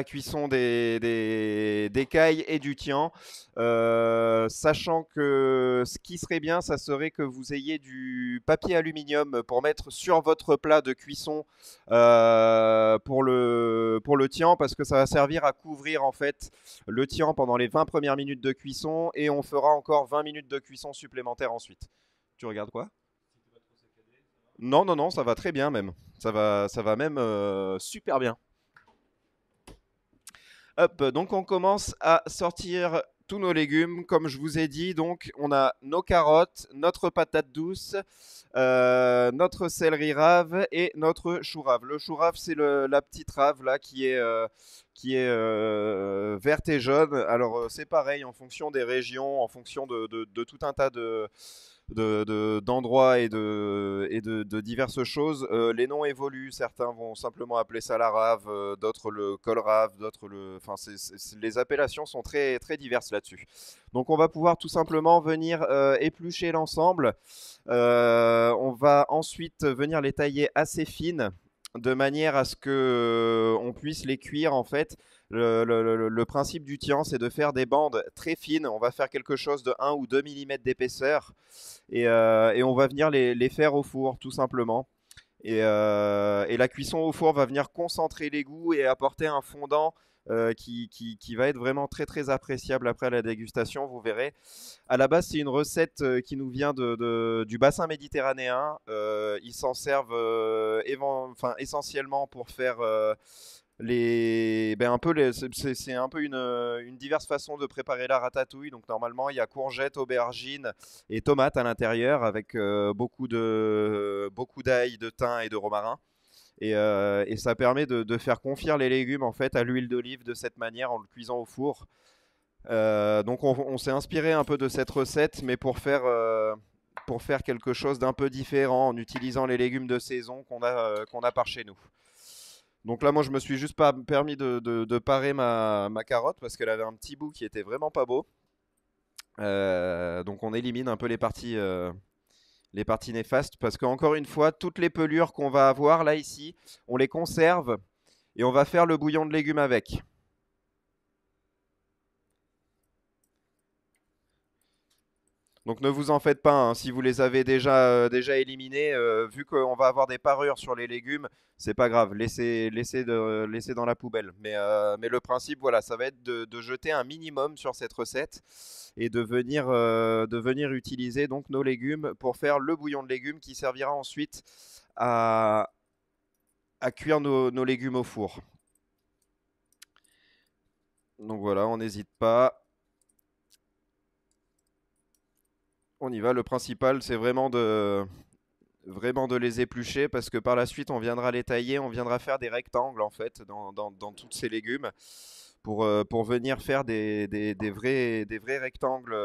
cuisson des cailles et du tian, sachant que ce qui serait bien, ça serait que vous ayez du papier aluminium pour mettre sur votre plat de cuisson pour le tian, parce que ça va servir à couvrir en fait le tian pendant les 20 premières minutes de cuisson, et on fera encore 20 minutes de cuisson supplémentaire ensuite. Tu regardes quoi? Non, non, non, ça va très bien même. Ça va même super bien. Hop, donc on commence à sortir tous nos légumes. Comme je vous ai dit, donc on a nos carottes, notre patate douce, notre céleri rave et notre chou rave. Le chou rave, c'est la petite rave là qui est verte et jaune. Alors c'est pareil en fonction des régions, en fonction de tout un tas d'endroits et de diverses choses. Les noms évoluent, certains vont simplement appeler ça la rave, d'autres le col rave, d'autres le... Enfin, les appellations sont très, très diverses là-dessus. Donc on va pouvoir tout simplement venir éplucher l'ensemble. On va ensuite venir les tailler assez fines de manière à ce que on puisse les cuire en fait. Le principe du tian, c'est de faire des bandes très fines. On va faire quelque chose de 1 ou 2 mm d'épaisseur et on va venir les faire au four tout simplement. Et la cuisson au four va venir concentrer les goûts et apporter un fondant qui va être vraiment très très appréciable après la dégustation, vous verrez. À la base, c'est une recette qui nous vient du bassin méditerranéen. Ils s'en servent essentiellement pour faire c'est un peu une diverse façon de préparer la ratatouille. Donc normalement, il y a courgettes, aubergines et tomates à l'intérieur avec beaucoup d'ail, de thym et de romarin. Et ça permet de faire confire les légumes en fait à l'huile d'olive de cette manière en le cuisant au four. Donc on s'est inspiré un peu de cette recette, mais pour faire quelque chose d'un peu différent en utilisant les légumes de saison qu'on a par chez nous. Donc là, moi, je me suis juste pas permis de parer ma carotte parce qu'elle avait un petit bout qui était vraiment pas beau. Donc on élimine un peu les parties néfastes parce qu'encore une fois, toutes les pelures qu'on va avoir là ici, on les conserve et on va faire le bouillon de légumes avec. Donc ne vous en faites pas, hein, si vous les avez déjà éliminés, vu qu'on va avoir des parures sur les légumes, c'est pas grave, laissez dans la poubelle. Mais le principe, voilà, ça va être de jeter un minimum sur cette recette et de venir utiliser donc nos légumes pour faire le bouillon de légumes qui servira ensuite à, à cuire nos légumes au four. Donc voilà, on n'hésite pas. On y va. Le principal, c'est vraiment de les éplucher parce que par la suite, on viendra les tailler, on viendra faire des rectangles en fait dans tous ces légumes pour venir faire des vrais rectangles.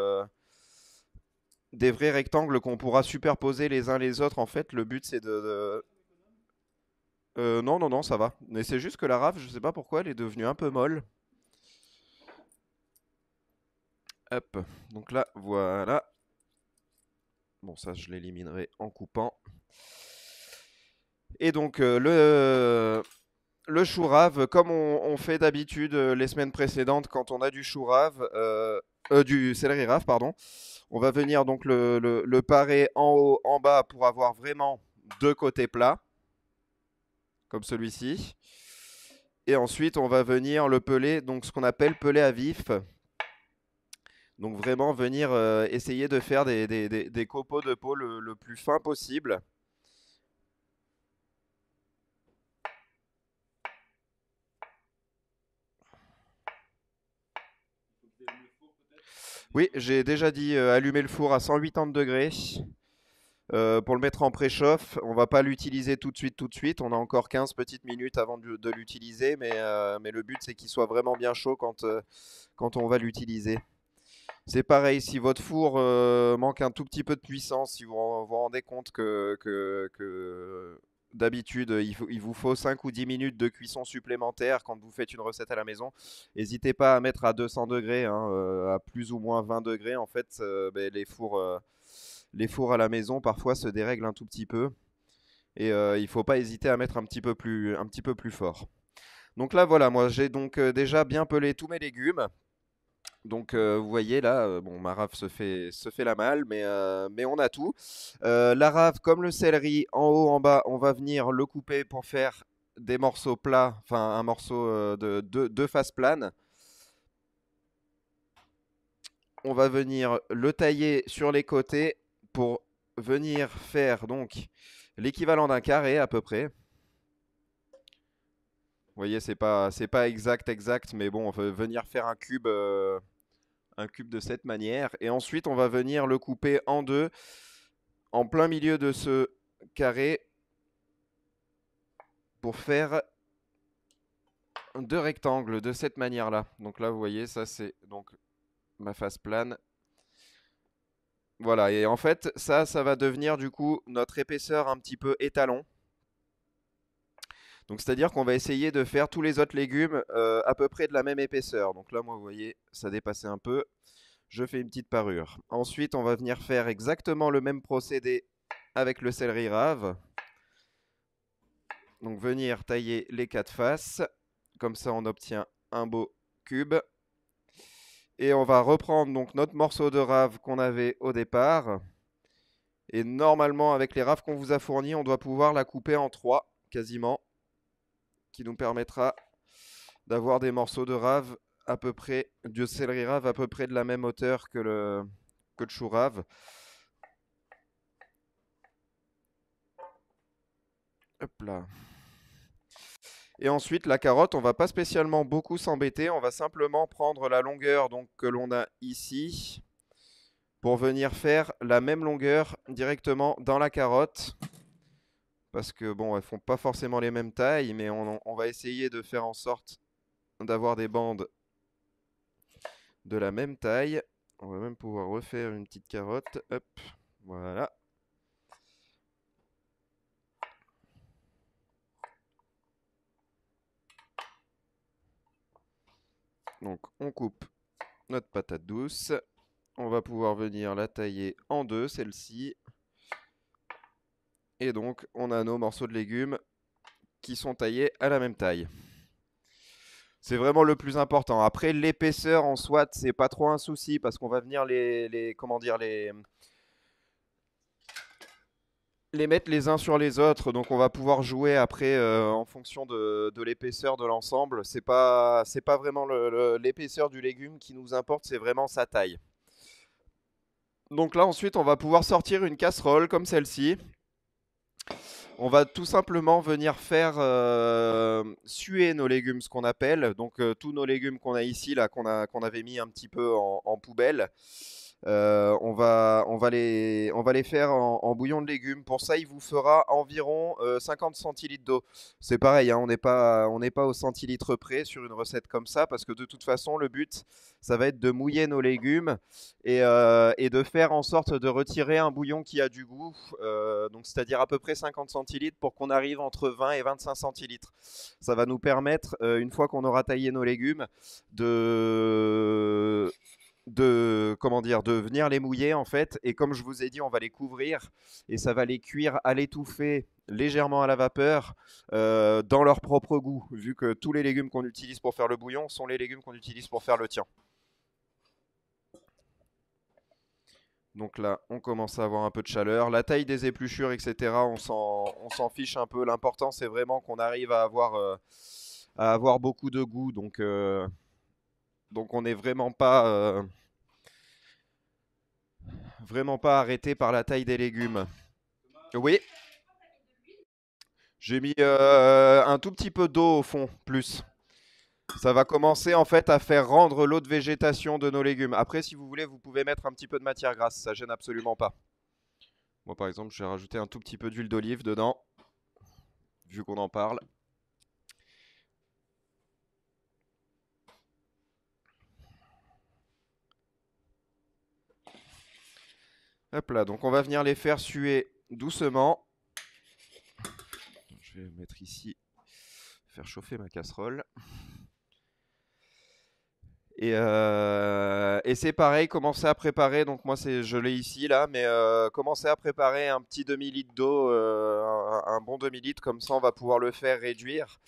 Des vrais rectangles qu'on pourra superposer les uns les autres. En fait, le but, c'est non, non, non, ça va. Mais c'est juste que la rave, je sais pas pourquoi, elle est devenue un peu molle. Hop. Donc là, voilà. Bon, ça, je l'éliminerai en coupant. Et donc, le chou rave, comme on fait d'habitude les semaines précédentes, quand on a du chou rave, du céleri rave, pardon, on va venir donc le parer en haut, en bas pour avoir vraiment deux côtés plats, comme celui-ci. Et ensuite, on va venir le peler, donc ce qu'on appelle peler à vif. Donc vraiment venir essayer de faire des copeaux de peau le plus fin possible. Oui, j'ai déjà dit allumer le four à 180 degrés pour le mettre en préchauffe. On va pas l'utiliser tout de suite. On a encore 15 petites minutes avant de l'utiliser, mais le but c'est qu'il soit vraiment bien chaud quand on va l'utiliser. C'est pareil, si votre four manque un tout petit peu de puissance, si vous rendez compte que d'habitude il vous faut 5 ou 10 minutes de cuisson supplémentaire quand vous faites une recette à la maison, n'hésitez pas à mettre à 200 degrés, hein, à plus ou moins 20 degrés. En fait, les fours à la maison parfois se dérèglent un tout petit peu. Et il ne faut pas hésiter à mettre un petit peu plus fort. Donc là, voilà, moi j'ai donc déjà bien pelé tous mes légumes. Donc vous voyez là, bon, ma rave se fait la malle, mais on a tout. La rave, comme le céleri, en haut, en bas, on va venir le couper pour faire des morceaux plats, enfin un morceau de face plane. On va venir le tailler sur les côtés pour venir faire donc l'équivalent d'un carré à peu près. Vous voyez, c'est pas exact, mais bon, on va venir faire un cube de cette manière. Et ensuite, on va venir le couper en deux, en plein milieu de ce carré, pour faire deux rectangles de cette manière-là. Donc là, vous voyez, ça c'est donc ma face plane. Voilà, et en fait, ça va devenir du coup notre épaisseur un petit peu étalon. Donc c'est-à-dire qu'on va essayer de faire tous les autres légumes à peu près de la même épaisseur. Donc là, moi, vous voyez, ça dépassait un peu. Je fais une petite parure. Ensuite, on va venir faire exactement le même procédé avec le céleri rave. Donc venir tailler les quatre faces. Comme ça, on obtient un beau cube. Et on va reprendre donc notre morceau de rave qu'on avait au départ. Et normalement, avec les raves qu'on vous a fournis, on doit pouvoir la couper en trois, quasiment. Qui nous permettra d'avoir des morceaux de rave à peu près, de céleri rave à peu près de la même hauteur que le chou rave. Hop là. Et ensuite, la carotte, on va pas spécialement beaucoup s'embêter. On va simplement prendre la longueur donc, que l'on a ici pour venir faire la même longueur directement dans la carotte. Parce que bon, elles font pas forcément les mêmes tailles, mais on va essayer de faire en sorte d'avoir des bandes de la même taille. On va même pouvoir refaire une petite carotte. Hop, voilà. Donc on coupe notre patate douce. On va pouvoir venir la tailler en deux, celle-ci. Et donc on a nos morceaux de légumes qui sont taillés à la même taille. C'est vraiment le plus important. Après, l'épaisseur en soi, c'est pas trop un souci parce qu'on va venir les mettre les uns sur les autres. Donc, on va pouvoir jouer après en fonction de l'épaisseur de l'ensemble. C'est pas vraiment l'épaisseur du légume qui nous importe, c'est vraiment sa taille. Donc là, ensuite, on va pouvoir sortir une casserole comme celle-ci. On va tout simplement venir faire suer nos légumes, ce qu'on appelle. Donc tous nos légumes qu'on a ici, là, qu'on avait mis un petit peu en poubelle, on va les faire en bouillon de légumes. Pour ça, il vous fera environ 50 centilitres d'eau. C'est pareil, hein, on n'est pas au centilitre près sur une recette comme ça, parce que de toute façon, le but, ça va être de mouiller nos légumes et de faire en sorte de retirer un bouillon qui a du goût, donc c'est-à-dire à peu près 50 centilitres pour qu'on arrive entre 20 et 25 centilitres. Ça va nous permettre, une fois qu'on aura taillé nos légumes, comment dire, de venir les mouiller en fait. Et comme je vous ai dit, on va les couvrir et ça va les cuire à l'étouffer légèrement à la vapeur dans leur propre goût, vu que tous les légumes qu'on utilise pour faire le bouillon sont les légumes qu'on utilise pour faire le tien. Donc là, on commence à avoir un peu de chaleur. La taille des épluchures, etc., on s'en fiche un peu. L'important, c'est vraiment qu'on arrive à avoir beaucoup de goût. Donc on n'est vraiment pas arrêté par la taille des légumes. Oui, j'ai mis un tout petit peu d'eau au fond, plus. Ça va commencer en fait à faire rendre l'eau de végétation de nos légumes. Après, si vous voulez, vous pouvez mettre un petit peu de matière grasse, ça gêne absolument pas. Moi, par exemple, je vais rajouter un tout petit peu d'huile d'olive dedans, vu qu'on en parle. Hop là, donc on va venir les faire suer doucement. Je vais mettre ici, faire chauffer ma casserole. Et c'est pareil, commencez à préparer, donc moi je l'ai ici là, mais commencez à préparer un petit demi-litre d'eau, un bon demi-litre, comme ça on va pouvoir le faire réduire.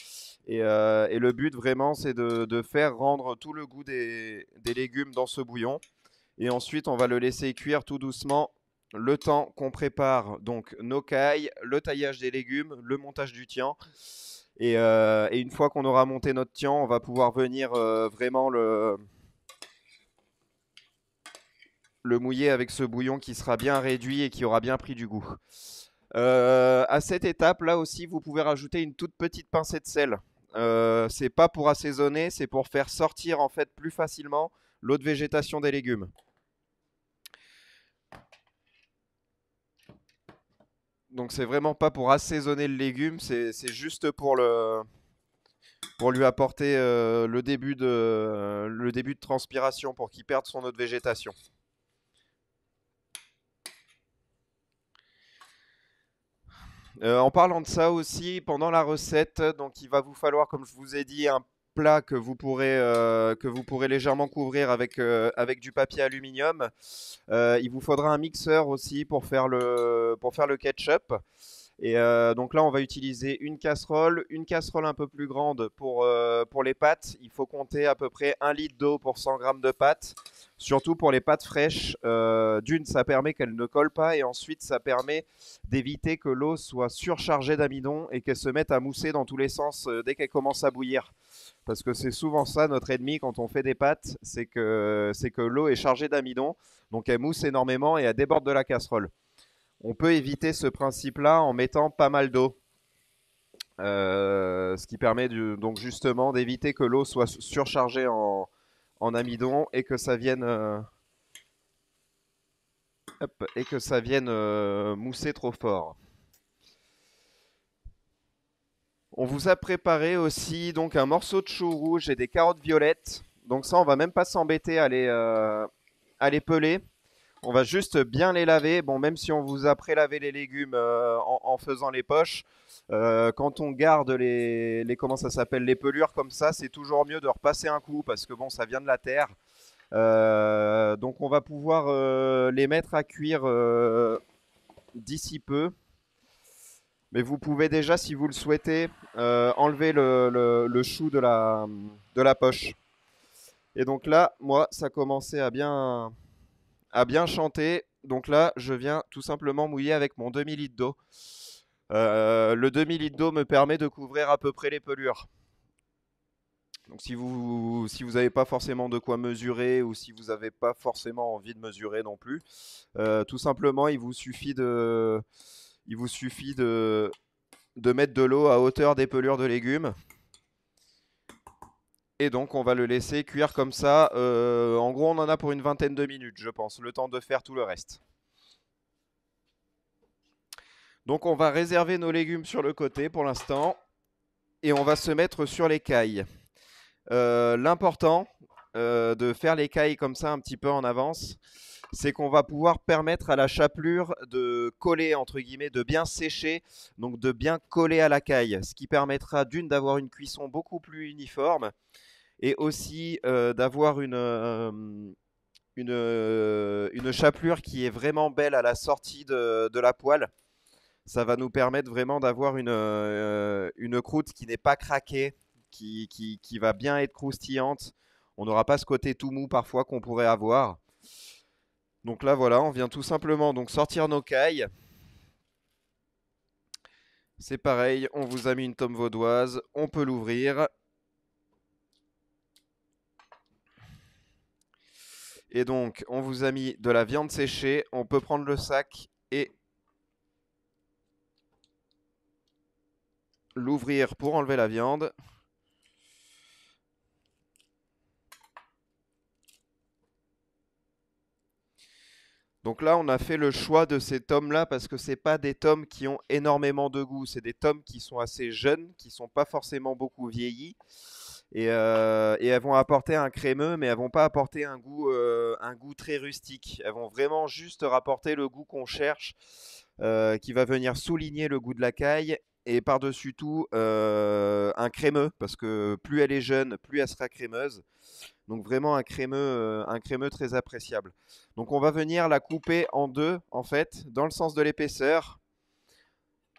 Et le but vraiment c'est de faire rendre tout le goût des légumes dans ce bouillon. Et ensuite on va le laisser cuire tout doucement le temps qu'on prépare donc nos cailles, le taillage des légumes, le montage du tian. Et une fois qu'on aura monté notre tian, on va pouvoir venir vraiment le mouiller avec ce bouillon qui sera bien réduit et qui aura bien pris du goût. À cette étape là aussi, vous pouvez rajouter une toute petite pincée de sel. C'est pas pour assaisonner, c'est pour faire sortir en fait plus facilement l'eau de végétation des légumes. Donc c'est vraiment pas pour assaisonner le légume, c'est juste pour lui apporter le début de transpiration pour qu'il perde son eau de végétation. En parlant de ça aussi, pendant la recette, donc il va vous falloir, comme je vous ai dit, un plat que vous pourrez légèrement couvrir avec du papier aluminium. Il vous faudra un mixeur aussi pour faire le ketchup. Et donc là, on va utiliser une casserole un peu plus grande pour les pâtes. Il faut compter à peu près 1 litre d'eau pour 100 grammes de pâtes. Surtout pour les pâtes fraîches, d'une, ça permet qu'elles ne collent pas, et ensuite, ça permet d'éviter que l'eau soit surchargée d'amidon et qu'elle se mette à mousser dans tous les sens dès qu'elle commence à bouillir. Parce que c'est souvent ça notre ennemi quand on fait des pâtes, c'est que l'eau est chargée d'amidon, donc elle mousse énormément et elle déborde de la casserole. On peut éviter ce principe-là en mettant pas mal d'eau. Ce qui permet donc justement d'éviter que l'eau soit surchargée en amidon et que ça vienne, mousser trop fort. On vous a préparé aussi donc un morceau de chou rouge et des carottes violettes. Donc ça, on va même pas s'embêter à les peler. On va juste bien les laver. Bon, même si on vous a prélavé les légumes en faisant les poches, quand on garde comment ça s'appelle, les pelures comme ça, c'est toujours mieux de repasser un coup parce que bon, ça vient de la terre. Donc on va pouvoir les mettre à cuire d'ici peu. Mais vous pouvez déjà, si vous le souhaitez, enlever le chou de la poche. Et donc là, moi, ça commençait à bien chanter. Donc là, je viens tout simplement mouiller avec mon demi-litre d'eau. Le demi-litre d'eau me permet de couvrir à peu près les pelures. Donc si vous n'avez pas forcément de quoi mesurer ou si vous n'avez pas forcément envie de mesurer non plus, tout simplement, il vous suffit de mettre de l'eau à hauteur des pelures de légumes. Et donc on va le laisser cuire comme ça. En gros, on en a pour une vingtaine de minutes, je pense, le temps de faire tout le reste. Donc on va réserver nos légumes sur le côté pour l'instant. Et on va se mettre sur les cailles. L'important de faire les cailles comme ça un petit peu en avance, c'est qu'on va pouvoir permettre à la chapelure de coller, entre guillemets, de bien sécher, donc de bien coller à la caille, ce qui permettra d'une d'avoir une cuisson beaucoup plus uniforme et aussi d'avoir une chapelure qui est vraiment belle à la sortie de la poêle. Ça va nous permettre vraiment d'avoir une croûte qui n'est pas craquée, qui va bien être croustillante. On n'aura pas ce côté tout mou parfois qu'on pourrait avoir. Donc là, voilà, on vient tout simplement donc sortir nos cailles. C'est pareil, on vous a mis une tome vaudoise, on peut l'ouvrir. Et donc, on vous a mis de la viande séchée. On peut prendre le sac et l'ouvrir pour enlever la viande. Donc là, on a fait le choix de ces tomes-là parce que c'est pas des tomes qui ont énormément de goût. C'est des tomes qui sont assez jeunes, qui sont pas forcément beaucoup vieillis. Et elles vont apporter un crémeux, mais elles vont pas apporter un goût très rustique. Elles vont vraiment juste rapporter le goût qu'on cherche, qui va venir souligner le goût de la caille et par-dessus tout un crémeux, parce que plus elle est jeune, plus elle sera crémeuse. Donc vraiment un crémeux très appréciable. Donc on va venir la couper en deux, en fait, dans le sens de l'épaisseur.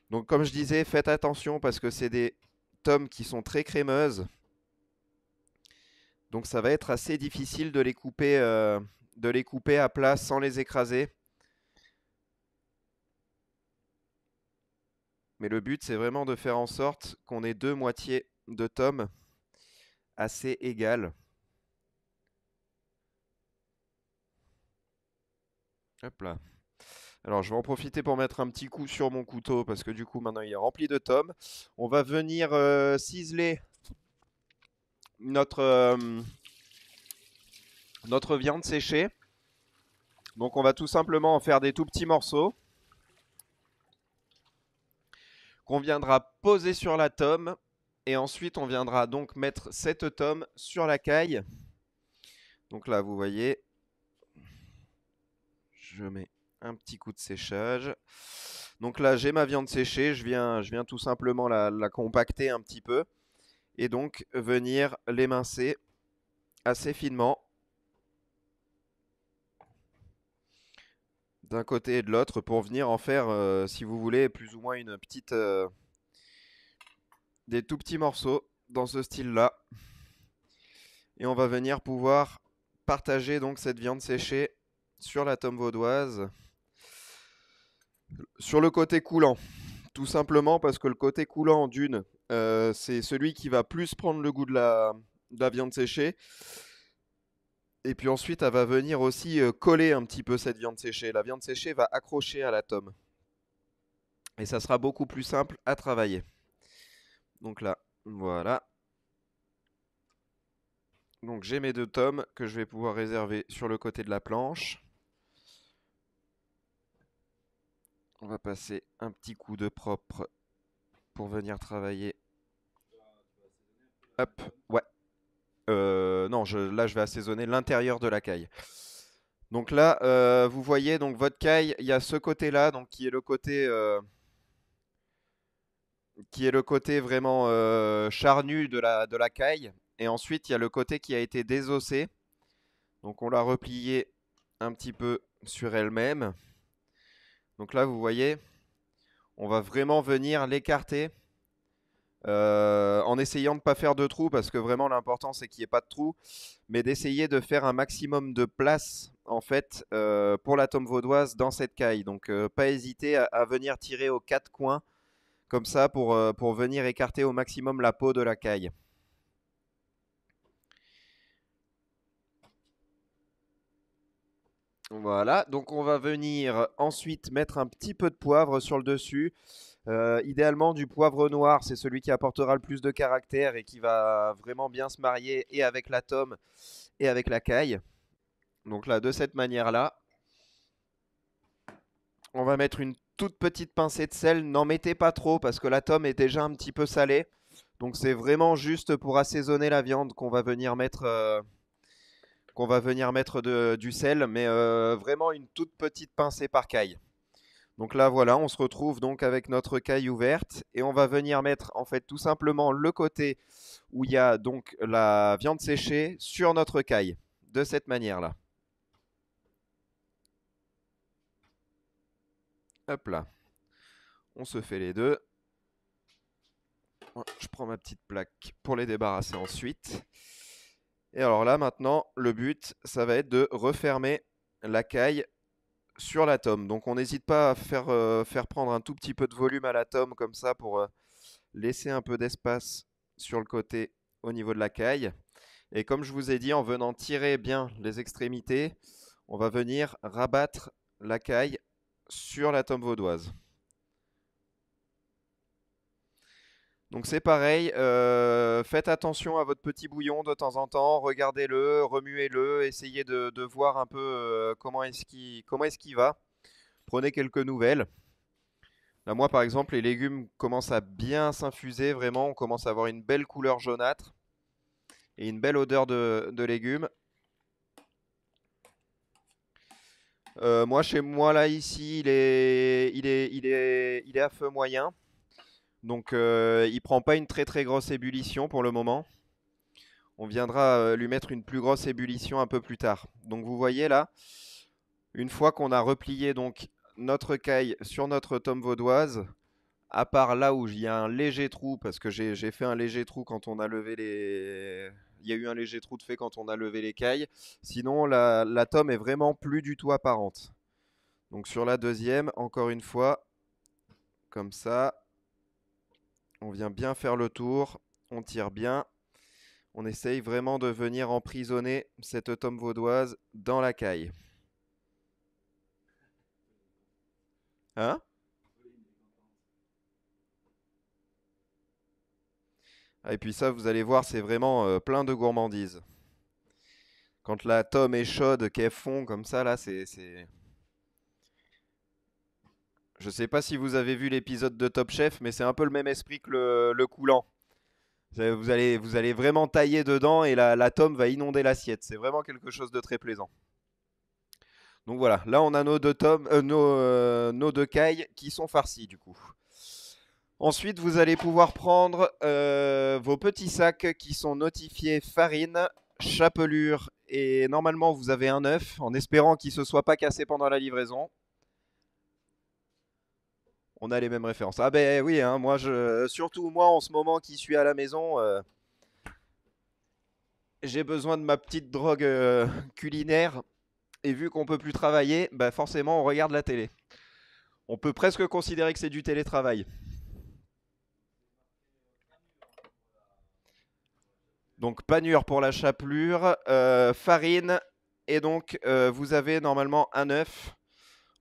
Donc comme je disais, faites attention parce que c'est des tomes qui sont très crémeuses. Donc ça va être assez difficile de les couper à plat sans les écraser. Mais le but, c'est vraiment de faire en sorte qu'on ait deux moitiés de tomes assez égales. Hop là. Alors je vais en profiter pour mettre un petit coup sur mon couteau parce que du coup maintenant il est rempli de tomes. On va venir ciseler notre, notre viande séchée. Donc on va tout simplement en faire des tout petits morceaux qu'on viendra poser sur la tome. Et ensuite on viendra donc mettre cette tome sur la caille. Donc là vous voyez, je mets un petit coup de séchage. Donc là j'ai ma viande séchée, je viens tout simplement la compacter un petit peu. Et donc venir l'émincer assez finement d'un côté et de l'autre pour venir en faire, si vous voulez, plus ou moins une petite, des tout petits morceaux dans ce style-là. Et on va venir pouvoir partager donc cette viande séchée sur la tome vaudoise, sur le côté coulant. Tout simplement parce que le côté coulant d'une, c'est celui qui va plus prendre le goût de la viande séchée. Et puis ensuite, elle va venir aussi coller un petit peu cette viande séchée. La viande séchée va accrocher à la tome. Et ça sera beaucoup plus simple à travailler. Donc là, voilà. Donc j'ai mes deux tomes que je vais pouvoir réserver sur le côté de la planche. On va passer un petit coup de propre pour venir travailler. Hop, ouais. Non, là je vais assaisonner l'intérieur de la caille. Donc là, vous voyez donc votre caille, il y a ce côté-là, donc qui est le côté vraiment charnu de la caille. Et ensuite, il y a le côté qui a été désossé. Donc on l'a replié un petit peu sur elle-même. Donc là, vous voyez, on va vraiment venir l'écarter en essayant de ne pas faire de trous parce que vraiment l'important c'est qu'il n'y ait pas de trous, mais d'essayer de faire un maximum de place en fait pour la tome vaudoise dans cette caille. Donc pas hésiter à venir tirer aux quatre coins comme ça pour venir écarter au maximum la peau de la caille. Voilà, donc on va venir ensuite mettre un petit peu de poivre sur le dessus. Idéalement du poivre noir, c'est celui qui apportera le plus de caractère et qui va vraiment bien se marier et avec la tome et avec la caille. Donc là, de cette manière-là, on va mettre une toute petite pincée de sel. N'en mettez pas trop parce que la tome est déjà un petit peu salée. Donc c'est vraiment juste pour assaisonner la viande qu'on va venir mettre du sel, mais vraiment une toute petite pincée par caille. Donc là voilà, on se retrouve donc avec notre caille ouverte et on va venir mettre en fait tout simplement le côté où il y a donc la viande séchée sur notre caille, de cette manière-là. Hop là, on se fait les deux. Je prends ma petite plaque pour les débarrasser ensuite. Et alors là maintenant, le but, ça va être de refermer la caille sur la tome. Donc on n'hésite pas à faire prendre un tout petit peu de volume à la tome comme ça pour laisser un peu d'espace sur le côté au niveau de la caille. Et comme je vous ai dit, en venant tirer bien les extrémités, on va venir rabattre la caille sur la tome vaudoise. Donc c'est pareil, faites attention à votre petit bouillon de temps en temps, regardez-le, remuez-le, essayez de voir un peu comment est-ce qu'il va. Prenez quelques nouvelles. Là, moi par exemple, les légumes commencent à bien s'infuser, vraiment, on commence à avoir une belle couleur jaunâtre et une belle odeur de légumes. Moi, chez moi, là, ici, il est à feu moyen. Donc il prend pas une très très grosse ébullition pour le moment. On viendra lui mettre une plus grosse ébullition un peu plus tard. Donc vous voyez là, une fois qu'on a replié donc notre caille sur notre tome vaudoise, à part là où il y a un léger trou, parce que j'ai fait un léger trou quand on a levé les... Il y a eu un léger trou de fait quand on a levé les cailles. Sinon, la tome est vraiment plus du tout apparente. Donc sur la deuxième, encore une fois, comme ça, on vient bien faire le tour, on tire bien. On essaye vraiment de venir emprisonner cette tome vaudoise dans la caille. Hein? Ah, et puis ça, vous allez voir, c'est vraiment plein de gourmandise. Quand la tome est chaude, qu'elle fond comme ça, là, c'est... Je sais pas si vous avez vu l'épisode de Top Chef, mais c'est un peu le même esprit que le coulant. Vous allez vraiment tailler dedans et la tome va inonder l'assiette. C'est vraiment quelque chose de très plaisant. Donc voilà, là on a nos deux tomes, nos deux cailles qui sont farcies du coup. Ensuite, vous allez pouvoir prendre vos petits sacs qui sont notifiés farine, chapelure et normalement vous avez un œuf en espérant qu'il ne se soit pas cassé pendant la livraison. On a les mêmes références. Ah ben oui, hein, surtout moi en ce moment qui suis à la maison, j'ai besoin de ma petite drogue culinaire et vu qu'on peut plus travailler, bah forcément on regarde la télé. On peut presque considérer que c'est du télétravail. Donc panure pour la chapelure, farine, et donc vous avez normalement un œuf,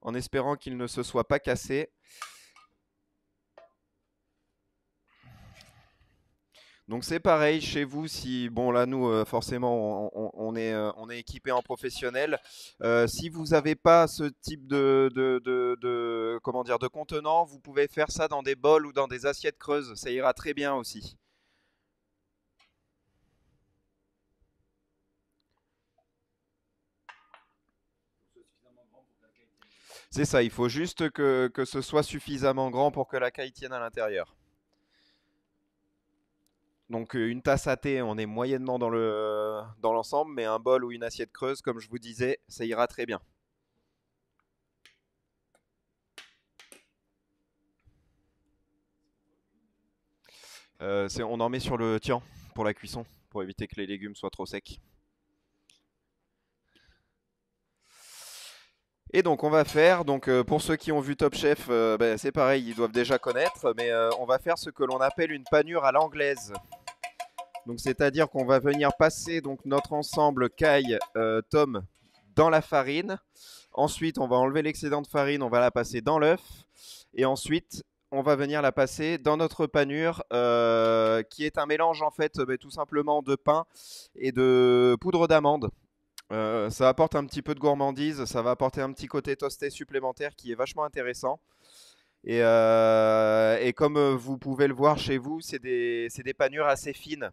en espérant qu'il ne se soit pas cassé. Donc c'est pareil chez vous, si bon là nous forcément on est équipé en professionnel. Si vous n'avez pas ce type comment dire, de contenant, vous pouvez faire ça dans des bols ou dans des assiettes creuses, ça ira très bien aussi. C'est ça, il faut juste que ce soit suffisamment grand pour que la caille tienne à l'intérieur. Donc une tasse à thé, on est moyennement dans l'ensemble, mais un bol ou une assiette creuse, comme je vous disais, ça ira très bien. On en met sur le tian pour la cuisson, pour éviter que les légumes soient trop secs. Et donc on va faire, donc pour ceux qui ont vu Top Chef, ben, c'est pareil, ils doivent déjà connaître, mais on va faire ce que l'on appelle une panure à l'anglaise. Donc c'est-à-dire qu'on va venir passer donc notre ensemble caille, tome dans la farine. Ensuite, on va enlever l'excédent de farine, on va la passer dans l'œuf. Et ensuite, on va venir la passer dans notre panure, qui est un mélange en fait tout simplement de pain et de poudre d'amande. Ça apporte un petit peu de gourmandise, ça va apporter un petit côté toasté supplémentaire qui est vachement intéressant. Et comme vous pouvez le voir chez vous, c'est des panures assez fines.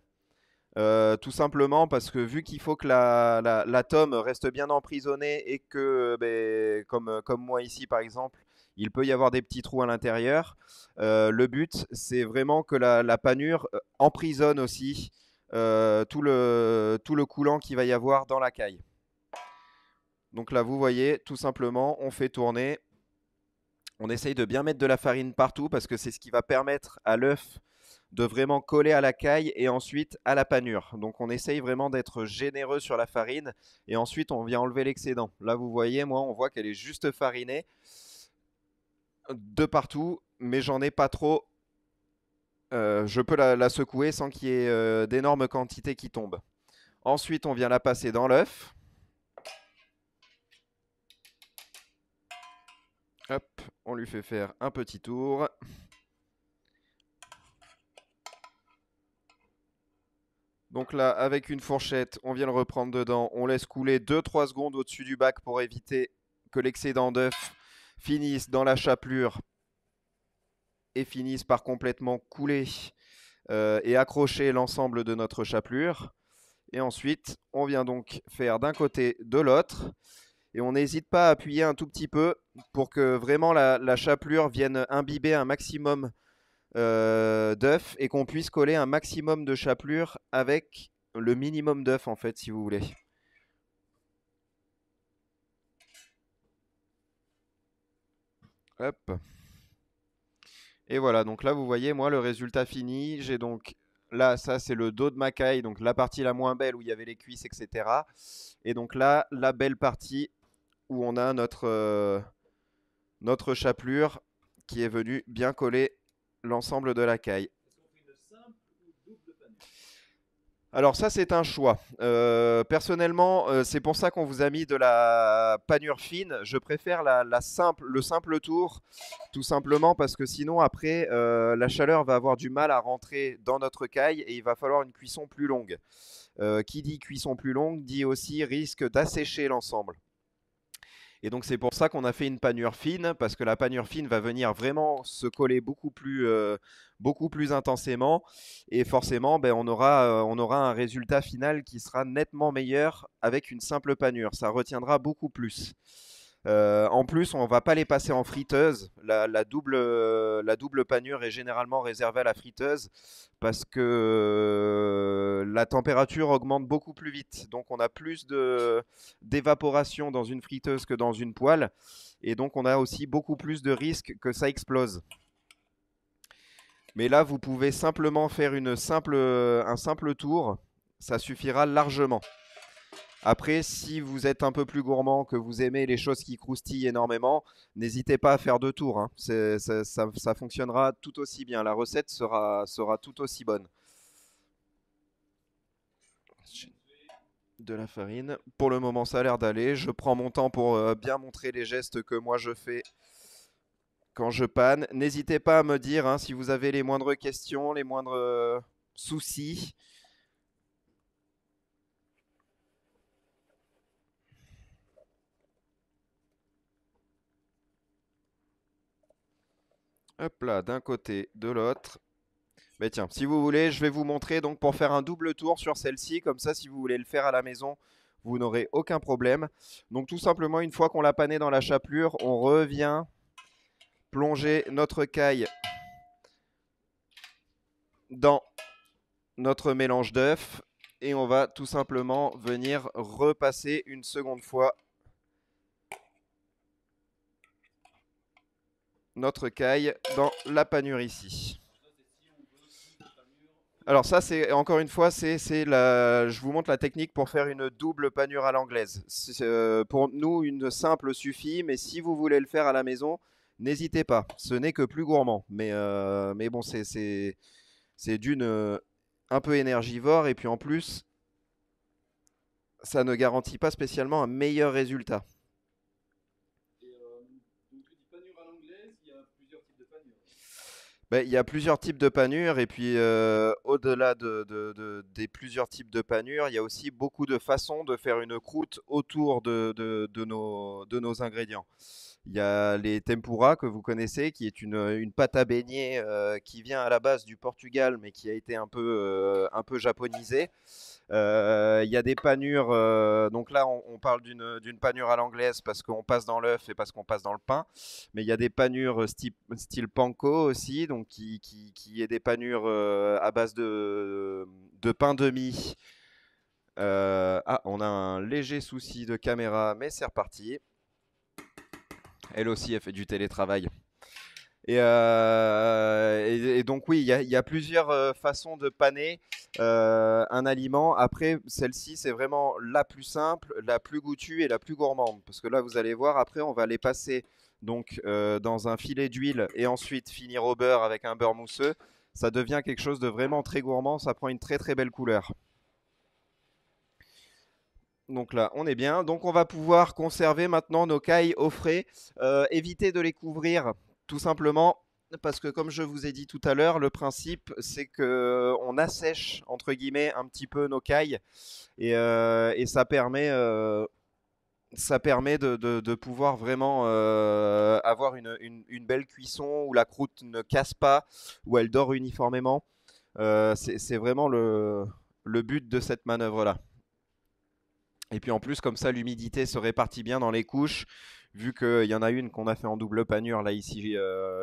Tout simplement parce que vu qu'il faut que la tome reste bien emprisonnée et que, comme moi ici par exemple, il peut y avoir des petits trous à l'intérieur, le but c'est vraiment que la panure emprisonne aussi tout le coulant qu'il va y avoir dans la caille. Donc là vous voyez, tout simplement on fait tourner, on essaye de bien mettre de la farine partout parce que c'est ce qui va permettre à l'œuf de vraiment coller à la caille et ensuite à la panure. Donc on essaye vraiment d'être généreux sur la farine et ensuite on vient enlever l'excédent. Là vous voyez, moi on voit qu'elle est juste farinée de partout, mais j'en ai pas trop. Je peux la secouer sans qu'il y ait d'énormes quantités qui tombent. Ensuite on vient la passer dans l'œuf. Hop, on lui fait faire un petit tour. Donc là, avec une fourchette, on vient le reprendre dedans. On laisse couler 2-3 secondes au-dessus du bac pour éviter que l'excédent d'œuf finisse dans la chapelure et finisse par complètement couler et accrocher l'ensemble de notre chapelure. Et ensuite, on vient donc faire d'un côté de l'autre. Et on n'hésite pas à appuyer un tout petit peu pour que vraiment la chapelure vienne imbiber un maximum d'œufs et qu'on puisse coller un maximum de chapelure avec le minimum d'œufs en fait, si vous voulez. Hop. Et voilà, donc là vous voyez moi le résultat fini. J'ai donc là, ça c'est le dos de ma caille, donc la partie la moins belle où il y avait les cuisses, etc. Et donc là, la belle partie où on a notre chapelure qui est venue bien coller l'ensemble de la caille. Alors ça c'est un choix. Personnellement, c'est pour ça qu'on vous a mis de la panure fine. Je préfère le simple tour, tout simplement parce que sinon après la chaleur va avoir du mal à rentrer dans notre caille et il va falloir une cuisson plus longue. Qui dit cuisson plus longue dit aussi risque d'assécher l'ensemble. Et donc c'est pour ça qu'on a fait une panure fine, parce que la panure fine va venir vraiment se coller beaucoup plus intensément. Et forcément, ben, on aura un résultat final qui sera nettement meilleur avec une simple panure. Ça retiendra beaucoup plus. En plus, on ne va pas les passer en friteuse. La double panure est généralement réservée à la friteuse parce que la température augmente beaucoup plus vite. Donc on a plus d'évaporation dans une friteuse que dans une poêle. Et donc on a aussi beaucoup plus de risques que ça explose. Mais là, vous pouvez simplement faire un simple tour. Ça suffira largement. Après, si vous êtes un peu plus gourmand, que vous aimez les choses qui croustillent énormément, n'hésitez pas à faire 2 tours, hein. Ça fonctionnera tout aussi bien. La recette sera tout aussi bonne. De la farine. Pour le moment, ça a l'air d'aller. Je prends mon temps pour bien montrer les gestes que moi je fais quand je panne. N'hésitez pas à me dire hein, si vous avez les moindres questions, les moindres soucis. Hop là, d'un côté, de l'autre. Mais tiens, si vous voulez, je vais vous montrer donc pour faire un double tour sur celle-ci. Comme ça, si vous voulez le faire à la maison, vous n'aurez aucun problème. Donc tout simplement, une fois qu'on l'a pané dans la chapelure, on revient plonger notre caille dans notre mélange d'œufs. Et on va tout simplement venir repasser une seconde fois notre caille dans la panure ici. Alors ça, c'est encore une fois, je vous montre la technique pour faire une double panure à l'anglaise. Pour nous, une simple suffit, mais si vous voulez le faire à la maison, n'hésitez pas. Ce n'est que plus gourmand, mais bon, c'est d'une un peu énergivore et puis en plus, ça ne garantit pas spécialement un meilleur résultat. Ben, il y a plusieurs types de panures et puis au-delà des plusieurs types de panures, il y a aussi beaucoup de façons de faire une croûte autour de nos ingrédients. Il y a les tempura que vous connaissez, qui est une pâte à beignet qui vient à la base du Portugal, mais qui a été un peu japonisée. Il y a des panures, donc là on parle d'une panure à l'anglaise parce qu'on passe dans l'œuf et parce qu'on passe dans le pain, mais il y a des panures style panko aussi, donc qui est des panures à base de pain de mie. Ah, on a un léger souci de caméra, mais c'est reparti. Elle aussi, elle fait du télétravail. Et donc oui, il y a plusieurs façons de paner un aliment. Après, celle-ci, c'est vraiment la plus simple, la plus goûtue et la plus gourmande. Parce que là, vous allez voir, après, on va les passer donc, dans un filet d'huile et ensuite finir au beurre avec un beurre mousseux. Ça devient quelque chose de vraiment très gourmand. Ça prend une très belle couleur. Donc là, on est bien. Donc on va pouvoir conserver maintenant nos cailles au frais. Éviter de les couvrir tout simplement parce que comme je vous ai dit tout à l'heure, le principe c'est que on assèche entre guillemets un petit peu nos cailles et ça permet de pouvoir vraiment avoir une belle cuisson où la croûte ne casse pas, où elle dort uniformément. C'est vraiment le but de cette manœuvre-là. Et puis en plus, comme ça, l'humidité se répartit bien dans les couches, vu qu'il y en a une qu'on a fait en double panure là ici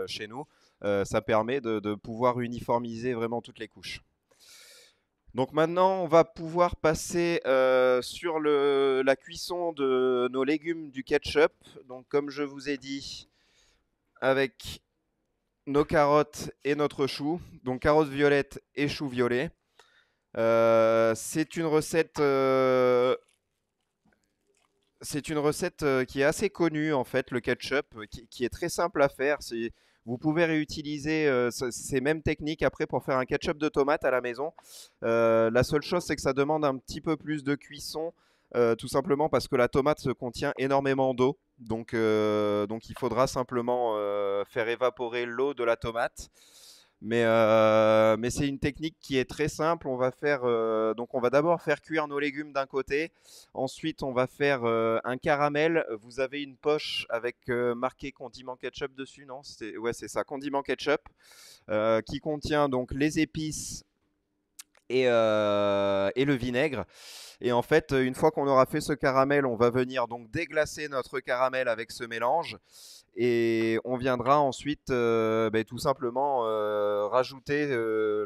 chez nous. Ça permet de pouvoir uniformiser vraiment toutes les couches. Donc maintenant, on va pouvoir passer sur la cuisson de nos légumes du ketchup. Donc comme je vous ai dit, avec nos carottes et notre chou. Donc carottes violettes et choux violets. C'est une recette qui est assez connue en fait, le ketchup, qui est très simple à faire. Vous pouvez réutiliser ces mêmes techniques après pour faire un ketchup de tomate à la maison. La seule chose, c'est que ça demande un petit peu plus de cuisson, tout simplement parce que la tomate contient énormément d'eau. Donc il faudra simplement faire évaporer l'eau de la tomate. Mais c'est une technique qui est très simple. Donc on va d'abord faire cuire nos légumes d'un côté. Ensuite, on va faire un caramel. Vous avez une poche avec marqué condiment ketchup dessus, non? Ouais, c'est ça, condiment ketchup, qui contient donc les épices et le vinaigre. Et en fait, une fois qu'on aura fait ce caramel, on va venir donc déglacer notre caramel avec ce mélange. Et on viendra ensuite tout simplement rajouter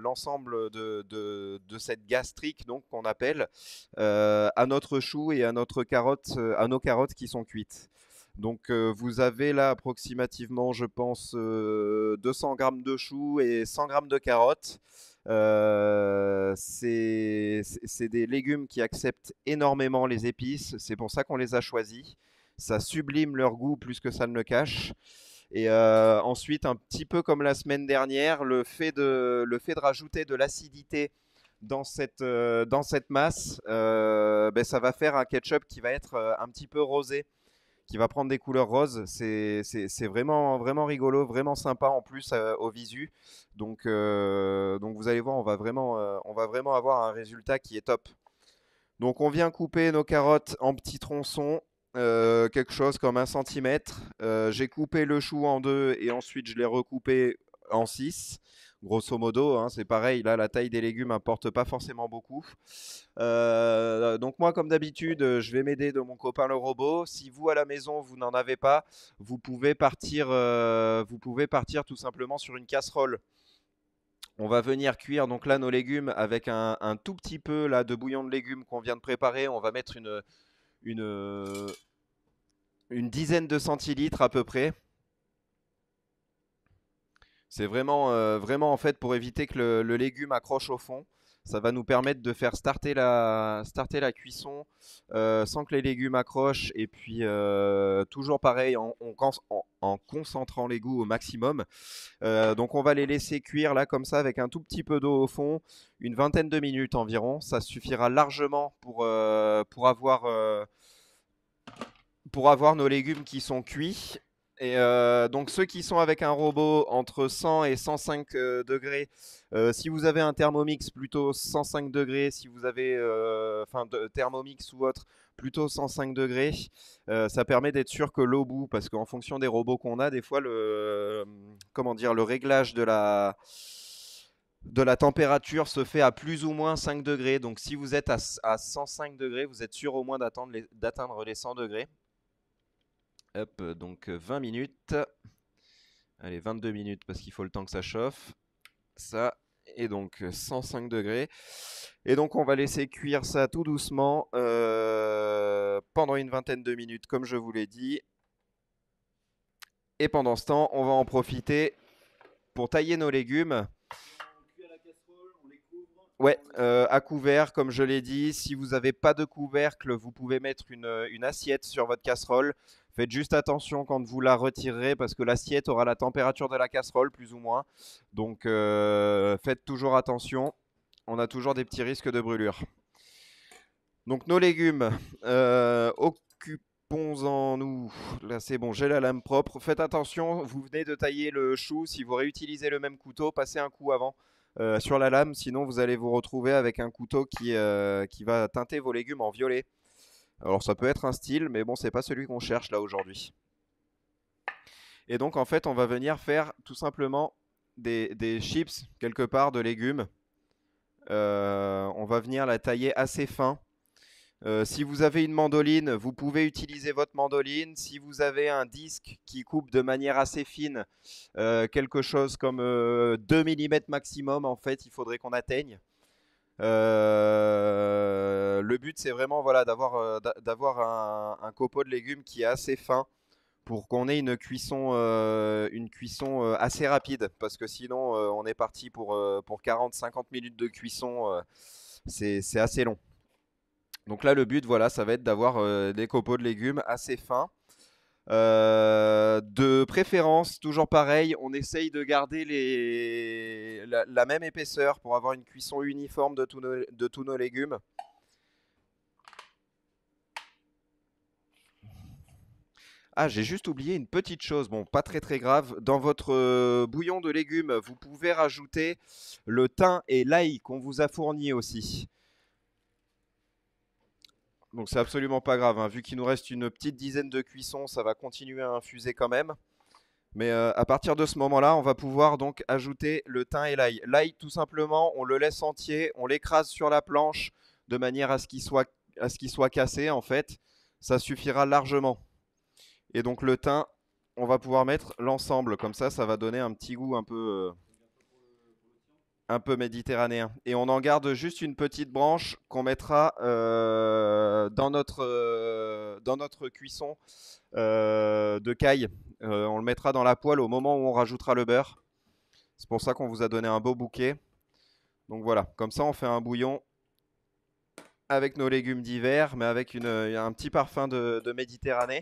l'ensemble de cette gastrique donc qu'on appelle à notre chou et à à nos carottes qui sont cuites. Donc vous avez là approximativement, je pense, 200 grammes de choux et 100 grammes de carottes. C'est des légumes qui acceptent énormément les épices, c'est pour ça qu'on les a choisis. Ça sublime leur goût plus que ça ne le cache. Et ensuite, un petit peu comme la semaine dernière, le fait de rajouter de l'acidité dans cette masse, ça va faire un ketchup qui va être un petit peu rosé, qui va prendre des couleurs roses. C'est vraiment, vraiment rigolo, vraiment sympa en plus au visu. Donc vous allez voir, on va vraiment avoir un résultat qui est top. Donc on vient couper nos carottes en petits tronçons, quelque chose comme 1 centimètre. J'ai coupé le chou en deux et ensuite je l'ai recoupé en 6. Grosso modo, hein, c'est pareil, là la taille des légumes n'importe pas forcément beaucoup. Donc moi comme d'habitude, je vais m'aider de mon copain le robot. Si vous à la maison vous n'en avez pas, vous pouvez partir tout simplement sur une casserole. On va venir cuire donc là nos légumes avec un tout petit peu là de bouillon de légumes qu'on vient de préparer. On va mettre une, une dizaine de centilitres à peu près. C'est vraiment en fait pour éviter que le légume accroche au fond. Ça va nous permettre de faire starter la cuisson sans que les légumes accrochent. Et puis toujours pareil en concentrant les goûts au maximum. Donc on va les laisser cuire là comme ça avec un tout petit peu d'eau au fond, une vingtaine de minutes environ. Ça suffira largement pour avoir nos légumes qui sont cuits. Et donc ceux qui sont avec un robot entre 100 et 105 degrés, si vous avez un Thermomix plutôt 105 degrés, si vous avez Thermomix ou autre plutôt 105 degrés, ça permet d'être sûr que l'eau bout, parce qu'en fonction des robots qu'on a, des fois comment dire, le réglage de la température se fait à plus ou moins 5 degrés. Donc si vous êtes à 105 degrés, vous êtes sûr au moins d'atteindre les 100 degrés. Hop, donc 20 minutes. Allez, 22 minutes parce qu'il faut le temps que ça chauffe. Ça, et donc 105 degrés. Et donc on va laisser cuire ça tout doucement pendant une vingtaine de minutes, comme je vous l'ai dit. Et pendant ce temps, on va en profiter pour tailler nos légumes. Ouais, à couvert, comme je l'ai dit. Si vous n'avez pas de couvercle, vous pouvez mettre une assiette sur votre casserole. Faites juste attention quand vous la retirerez parce que l'assiette aura la température de la casserole, plus ou moins. Donc faites toujours attention. On a toujours des petits risques de brûlure. Donc nos légumes, occupons-en-nous. Là c'est bon, j'ai la lame propre. Faites attention, vous venez de tailler le chou. Si vous réutilisez le même couteau, passez un coup avant. Sur la lame, sinon vous allez vous retrouver avec un couteau qui va teinter vos légumes en violet. Alors ça peut être un style, mais bon, c'est pas celui qu'on cherche là aujourd'hui. Et donc en fait, on va venir faire tout simplement des chips quelque part de légumes. On va venir la tailler assez fin. Si vous avez une mandoline, vous pouvez utiliser votre mandoline. Si vous avez un disque qui coupe de manière assez fine, quelque chose comme 2 mm maximum, en fait, il faudrait qu'on atteigne. Le but, c'est vraiment voilà, d'avoir un copeau de légumes qui est assez fin pour qu'on ait une cuisson assez rapide. Parce que sinon, on est parti pour 40-50 minutes de cuisson. C'est assez long. Donc là, le but, voilà, ça va être d'avoir des copeaux de légumes assez fins. De préférence, toujours pareil, on essaye de garder la même épaisseur pour avoir une cuisson uniforme de tous nos légumes. Ah, j'ai juste oublié une petite chose, bon, pas très très grave. Dans votre bouillon de légumes, vous pouvez rajouter le thym et l'ail qu'on vous a fourni aussi. Donc c'est absolument pas grave, hein. Vu qu'il nous reste une petite dizaine de cuissons, ça va continuer à infuser quand même. Mais à partir de ce moment-là, on va pouvoir donc ajouter le thym et l'ail. L'ail, tout simplement, on le laisse entier, on l'écrase sur la planche de manière à ce qu'il soit cassé en fait. Ça suffira largement. Et donc le thym, on va pouvoir mettre l'ensemble. Comme ça va donner un petit goût un peu méditerranéen. Et on en garde juste une petite branche qu'on mettra dans notre cuisson de caille. On le mettra dans la poêle au moment où on rajoutera le beurre. C'est pour ça qu'on vous a donné un beau bouquet. Donc voilà, comme ça on fait un bouillon avec nos légumes d'hiver, mais avec un petit parfum de Méditerranée.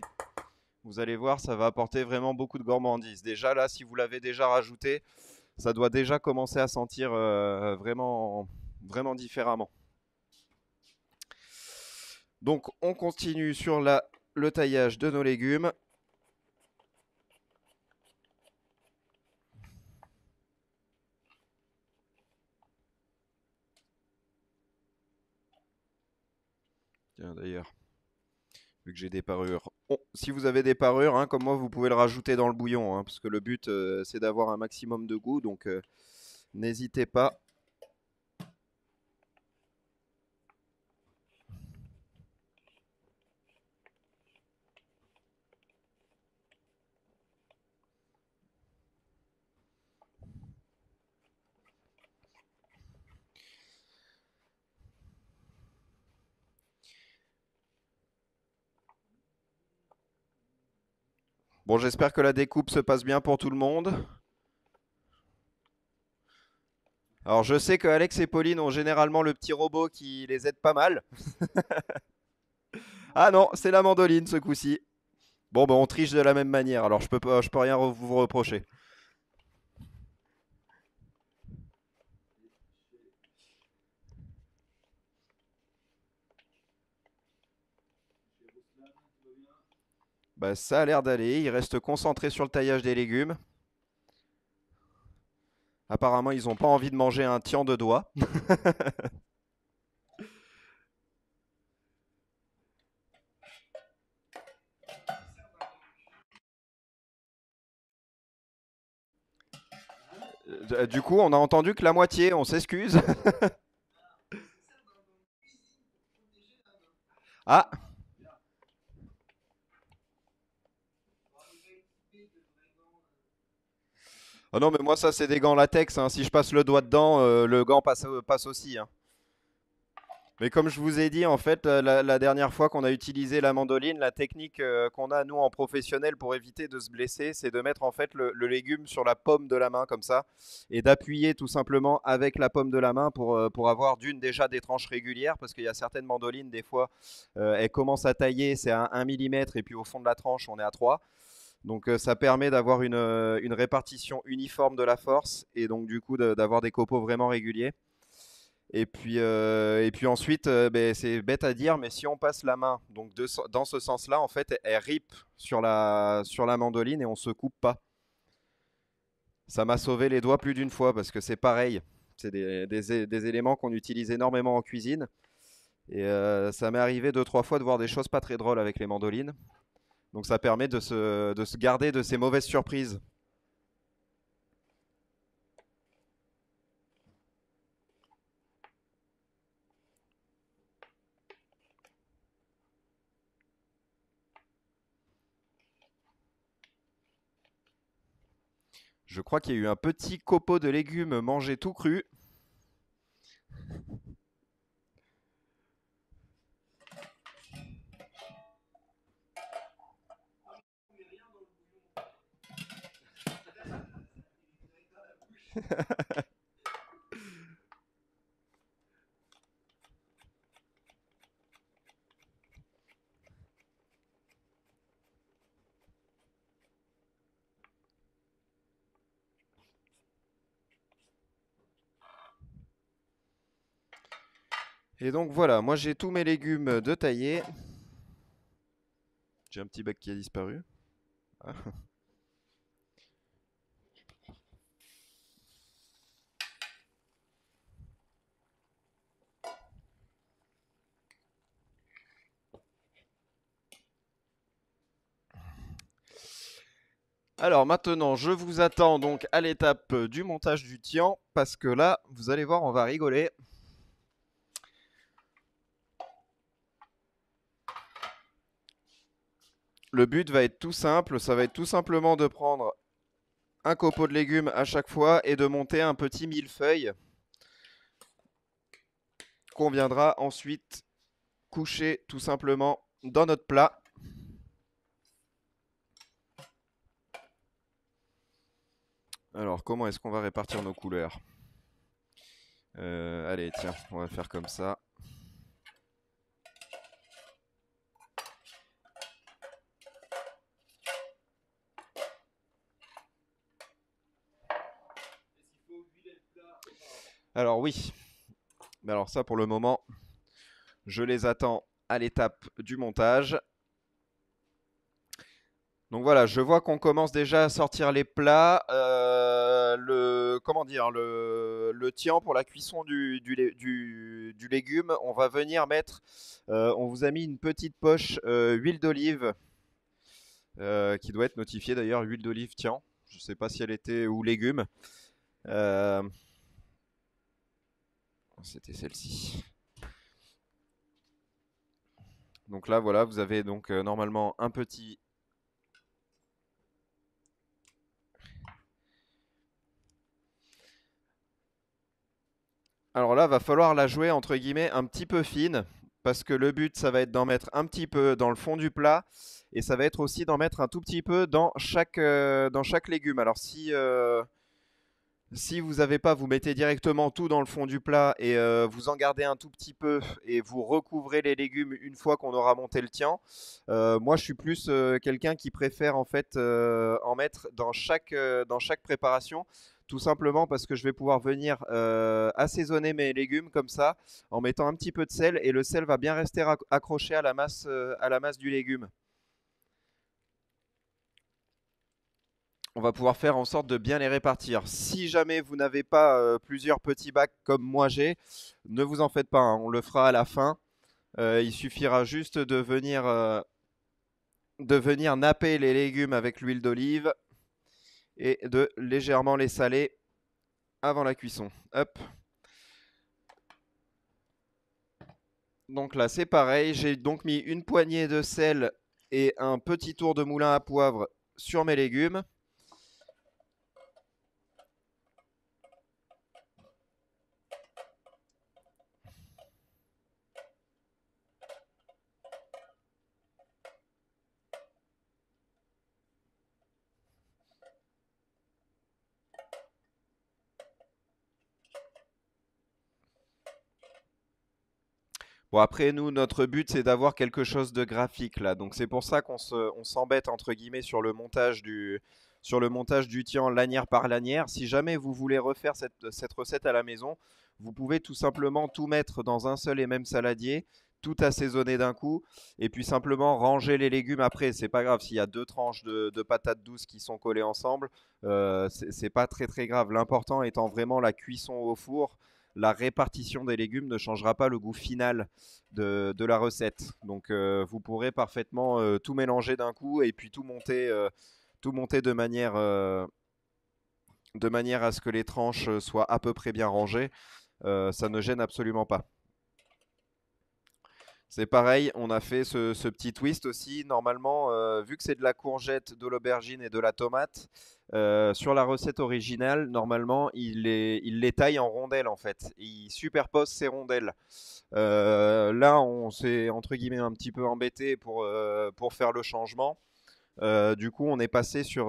Vous allez voir, ça va apporter vraiment beaucoup de gourmandise. Déjà là, si vous l'avez déjà rajouté, ça doit déjà commencer à sentir vraiment différemment. Donc on continue sur le taillage de nos légumes. Tiens d'ailleurs, vu que j'ai des parures. Si vous avez des parures, hein, comme moi, vous pouvez le rajouter dans le bouillon, hein, parce que le but, c'est d'avoir un maximum de goût, donc n'hésitez pas. Bon, j'espère que la découpe se passe bien pour tout le monde. Alors, je sais que Alex et Pauline ont généralement le petit robot qui les aide pas mal. Ah non, c'est la mandoline ce coup-ci. Bon, ben on triche de la même manière, alors je peux rien vous reprocher. Bah, ça a l'air d'aller. Il reste concentré sur le taillage des légumes. Apparemment, ils n'ont pas envie de manger un tian de doigts. Du coup, on a entendu que la moitié, on s'excuse. Ah, oh non, mais moi, ça, c'est des gants latex, hein. Si je passe le doigt dedans, le gant passe aussi, hein. Mais comme je vous ai dit, en fait, la dernière fois qu'on a utilisé la mandoline, la technique qu'on a, nous, en professionnel, pour éviter de se blesser, c'est de mettre, en fait, le légume sur la paume de la main, comme ça, et d'appuyer tout simplement avec la paume de la main pour avoir déjà des tranches régulières, parce qu'il y a certaines mandolines, des fois, elles commencent à tailler, c'est à 1 mm, et puis au fond de la tranche, on est à 3. Donc ça permet d'avoir une répartition uniforme de la force, et donc du coup d'avoir des copeaux vraiment réguliers. Et puis ensuite, ben, c'est bête à dire, mais si on passe la main donc dans ce sens-là, en fait, elle rip sur la mandoline et on se coupe pas. Ça m'a sauvé les doigts plus d'une fois parce que c'est pareil. C'est des éléments qu'on utilise énormément en cuisine. Et ça m'est arrivé deux, trois fois de voir des choses pas très drôles avec les mandolines. Donc ça permet de se garder de ces mauvaises surprises. Je crois qu'il y a eu un petit copeau de légumes mangé tout cru. Et donc voilà, moi j'ai tous mes légumes de tailler. J'ai un petit bac qui a disparu. Ah. Alors maintenant, je vous attends donc à l'étape du montage du tian, parce que là, vous allez voir, on va rigoler. Le but va être tout simple, ça va être tout simplement de prendre un copeau de légumes à chaque fois et de monter un petit millefeuille qu'on viendra ensuite coucher tout simplement dans notre plat. Alors, comment est-ce qu'on va répartir nos couleurs? Allez, tiens, on va faire comme ça. Alors oui, mais alors ça pour le moment, je les attends à l'étape du montage. Donc voilà, je vois qu'on commence déjà à sortir les plats. Le tian pour la cuisson du légume, on va venir mettre, on vous a mis une petite poche huile d'olive qui doit être notifiée d'ailleurs, huile d'olive tian. Je ne sais pas si elle était ou légumes. Euh, C'était celle-ci. Donc là, voilà, vous avez donc normalement un petit. Alors là, va falloir la jouer entre guillemets un petit peu fine, parce que le but, ça va être d'en mettre un petit peu dans le fond du plat, et ça va être aussi d'en mettre un tout petit peu dans chaque légume. Alors si vous n'avez pas, vous mettez directement tout dans le fond du plat et vous en gardez un tout petit peu et vous recouvrez les légumes une fois qu'on aura monté le tian. Moi, je suis plus quelqu'un qui préfère en fait en mettre dans chaque préparation, tout simplement parce que je vais pouvoir venir assaisonner mes légumes comme ça en mettant un petit peu de sel et le sel va bien rester accroché à la masse du légume. On va pouvoir faire en sorte de bien les répartir. Si jamais vous n'avez pas plusieurs petits bacs comme moi j'ai, ne vous en faites pas, hein, on le fera à la fin. Il suffira juste de venir napper les légumes avec l'huile d'olive et de légèrement les saler avant la cuisson. Hop. Donc là c'est pareil, j'ai donc mis une poignée de sel et un petit tour de moulin à poivre sur mes légumes. Bon, après, nous, notre but, c'est d'avoir quelque chose de graphique là. Donc, c'est pour ça on s'embête, entre guillemets, sur le montage du tian lanière par lanière. Si jamais vous voulez refaire cette recette à la maison, vous pouvez tout simplement tout mettre dans un seul et même saladier, tout assaisonner d'un coup, et puis simplement ranger les légumes après. C'est pas grave s'il y a deux tranches de patates douces qui sont collées ensemble. C'est pas très très grave. L'important étant vraiment la cuisson au four. La répartition des légumes ne changera pas le goût final de la recette. Donc vous pourrez parfaitement tout mélanger d'un coup et puis tout monter de manière à ce que les tranches soient à peu près bien rangées. Ça ne gêne absolument pas. C'est pareil, on a fait ce petit twist aussi. Normalement, vu que c'est de la courgette, de l'aubergine et de la tomate, sur la recette originale, normalement, il les taille en rondelles en fait. Il superpose ces rondelles. Là, on s'est entre guillemets un petit peu embêté pour faire le changement. Du coup, on est passé sur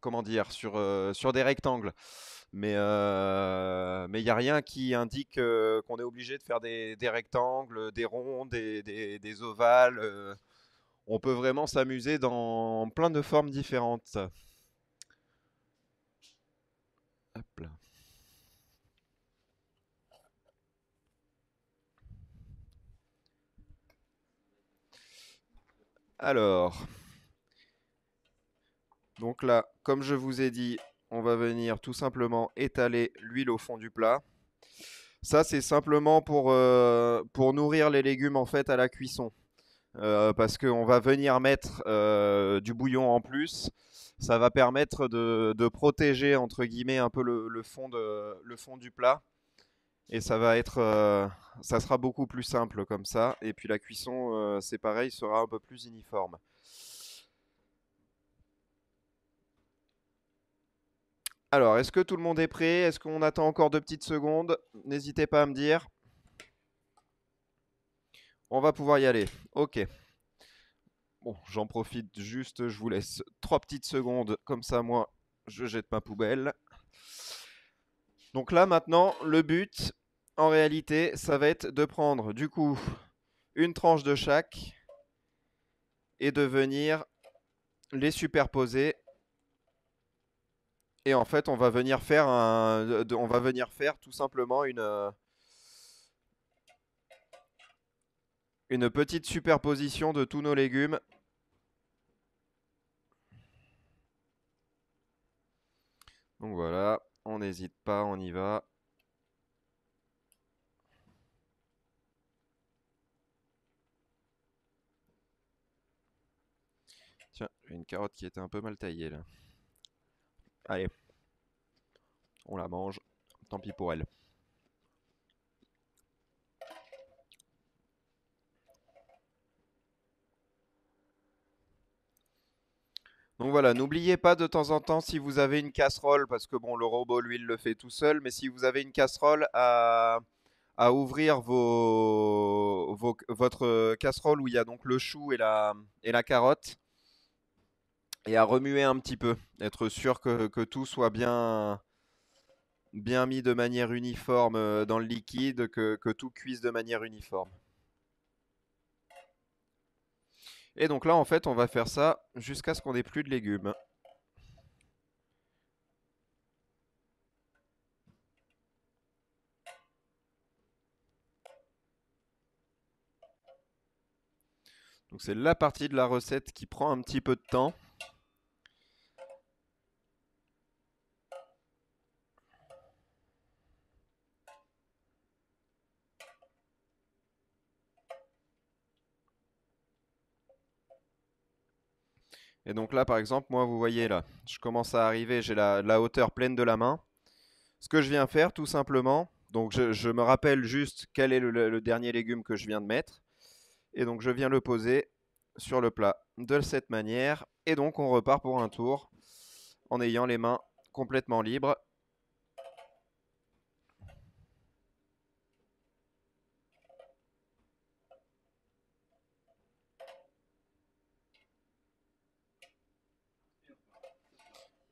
comment dire, sur des rectangles. Mais il n'y a rien qui indique qu'on est obligé de faire des rectangles, des ronds, des ovales. On peut vraiment s'amuser dans plein de formes différentes. Hop là. Alors, donc là, comme je vous ai dit, on va venir tout simplement étaler l'huile au fond du plat. Ça, c'est simplement pour nourrir les légumes en fait à la cuisson. Parce qu'on va venir mettre du bouillon en plus. Ça va permettre de protéger entre guillemets un peu le fond du plat. Et ça sera beaucoup plus simple comme ça. Et puis la cuisson, c'est pareil, sera un peu plus uniforme. Alors, est-ce que tout le monde est prêt? Est-ce qu'on attend encore 2 petites secondes? N'hésitez pas à me dire. On va pouvoir y aller. Ok. Bon, j'en profite juste, je vous laisse 3 petites secondes, comme ça moi je jette ma poubelle. Donc là maintenant, le but en réalité, ça va être de prendre du coup une tranche de chaque et de venir les superposer. Et en fait, on va venir faire tout simplement une petite superposition de tous nos légumes. Donc voilà, on n'hésite pas, on y va. Tiens, j'ai une carotte qui était un peu mal taillée là. Allez, on la mange. Tant pis pour elle. Donc voilà, n'oubliez pas de temps en temps si vous avez une casserole, parce que bon, le robot lui il le fait tout seul, mais si vous avez une casserole à ouvrir votre casserole où il y a donc le chou et la carotte, et à remuer un petit peu, être sûr que tout soit bien mis de manière uniforme dans le liquide, que tout cuise de manière uniforme. Et donc là, en fait, on va faire ça jusqu'à ce qu'on ait plus de légumes. Donc c'est la partie de la recette qui prend un petit peu de temps. Et donc là, par exemple, moi, vous voyez là, je commence à arriver, j'ai la hauteur pleine de la main. Ce que je viens faire, tout simplement, donc je me rappelle juste quel est le dernier légume que je viens de mettre. Et donc je viens le poser sur le plat de cette manière. Et donc on repart pour un tour en ayant les mains complètement libres.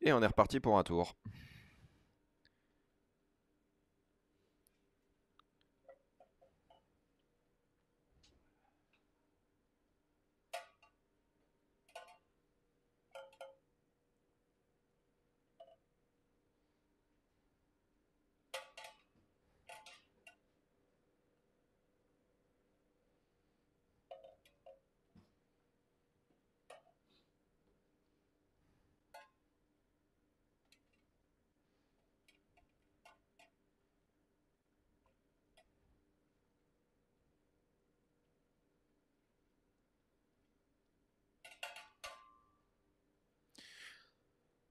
Et on est reparti pour un tour.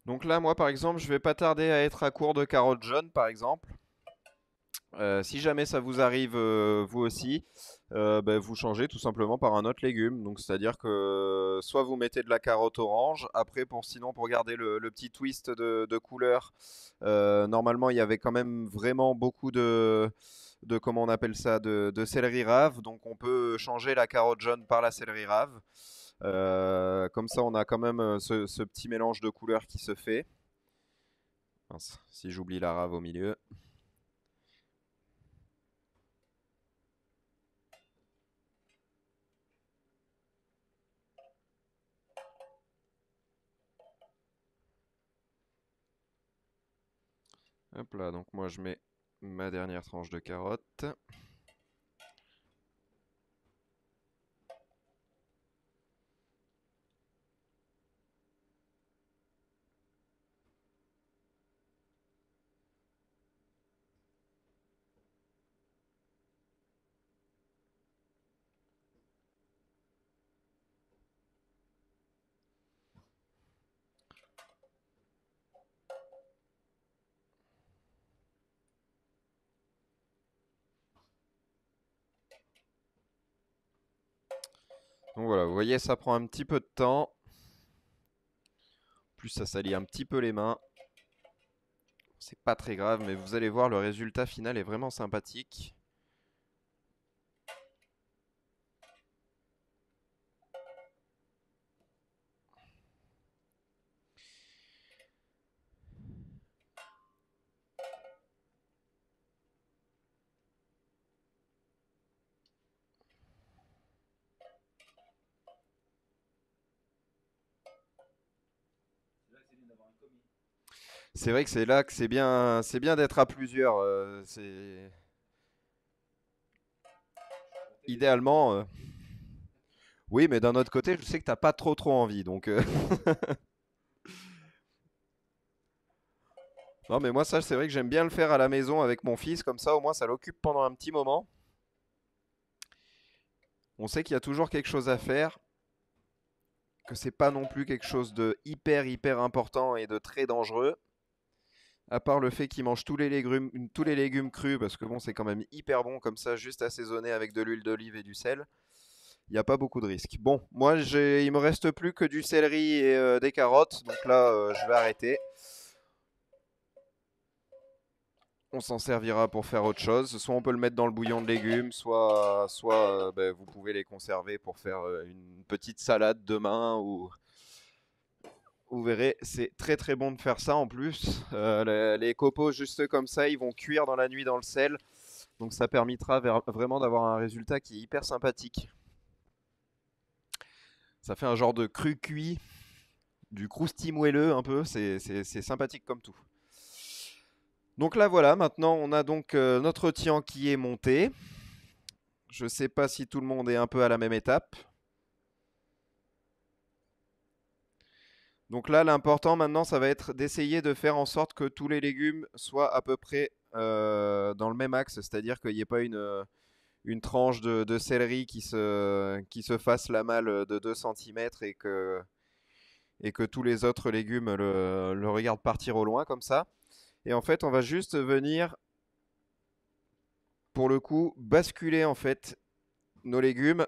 Donc là, moi, par exemple, je vais pas tarder à être à court de carottes jaunes, par exemple. Si jamais ça vous arrive vous aussi, ben, vous changez tout simplement par un autre légume. Donc c'est-à-dire que soit vous mettez de la carotte orange, après sinon pour garder le petit twist de couleur, normalement il y avait quand même vraiment beaucoup de comment on appelle ça, de céleri rave. Donc on peut changer la carotte jaune par la céleri rave. Comme ça on a quand même ce petit mélange de couleurs qui se fait. Mince, si j'oublie la rave au milieu. Hop là, donc moi je mets ma dernière tranche de carotte. Donc voilà, vous voyez, ça prend un petit peu de temps. Plus ça salit un petit peu les mains. C'est pas très grave, mais vous allez voir, le résultat final est vraiment sympathique. C'est vrai que c'est là que c'est bien d'être à plusieurs. C'est idéalement. Oui, mais d'un autre côté, je sais que t'as pas trop envie, donc. Non, mais moi ça, c'est vrai que j'aime bien le faire à la maison avec mon fils, comme ça au moins ça l'occupe pendant un petit moment. On sait qu'il y a toujours quelque chose à faire, que c'est pas non plus quelque chose de hyper important et de très dangereux. À part le fait qu'il mange tous les légumes crus, parce que bon, c'est quand même hyper bon comme ça, juste assaisonné avec de l'huile d'olive et du sel. Il n'y a pas beaucoup de risques. Bon, moi, il me reste plus que du céleri et des carottes, donc là, je vais arrêter. On s'en servira pour faire autre chose. Soit on peut le mettre dans le bouillon de légumes, soit ben, vous pouvez les conserver pour faire une petite salade demain ou vous verrez, c'est très bon de faire ça en plus. Les copeaux juste comme ça, ils vont cuire dans la nuit dans le sel. Donc ça permettra vraiment d'avoir un résultat qui est hyper sympathique. Ça fait un genre de cru cuit, du croustille moelleux un peu, c'est sympathique comme tout. Donc là voilà, maintenant on a donc notre tian qui est monté. Je sais pas si tout le monde est un peu à la même étape. Donc là l'important maintenant ça va être d'essayer de faire en sorte que tous les légumes soient à peu près dans le même axe, c'est-à-dire qu'il n'y ait pas une tranche de céleri qui se fasse la malle de 2 cm et que tous les autres légumes le regardent partir au loin comme ça. Et en fait, on va juste venir, pour le coup, basculer en fait nos légumes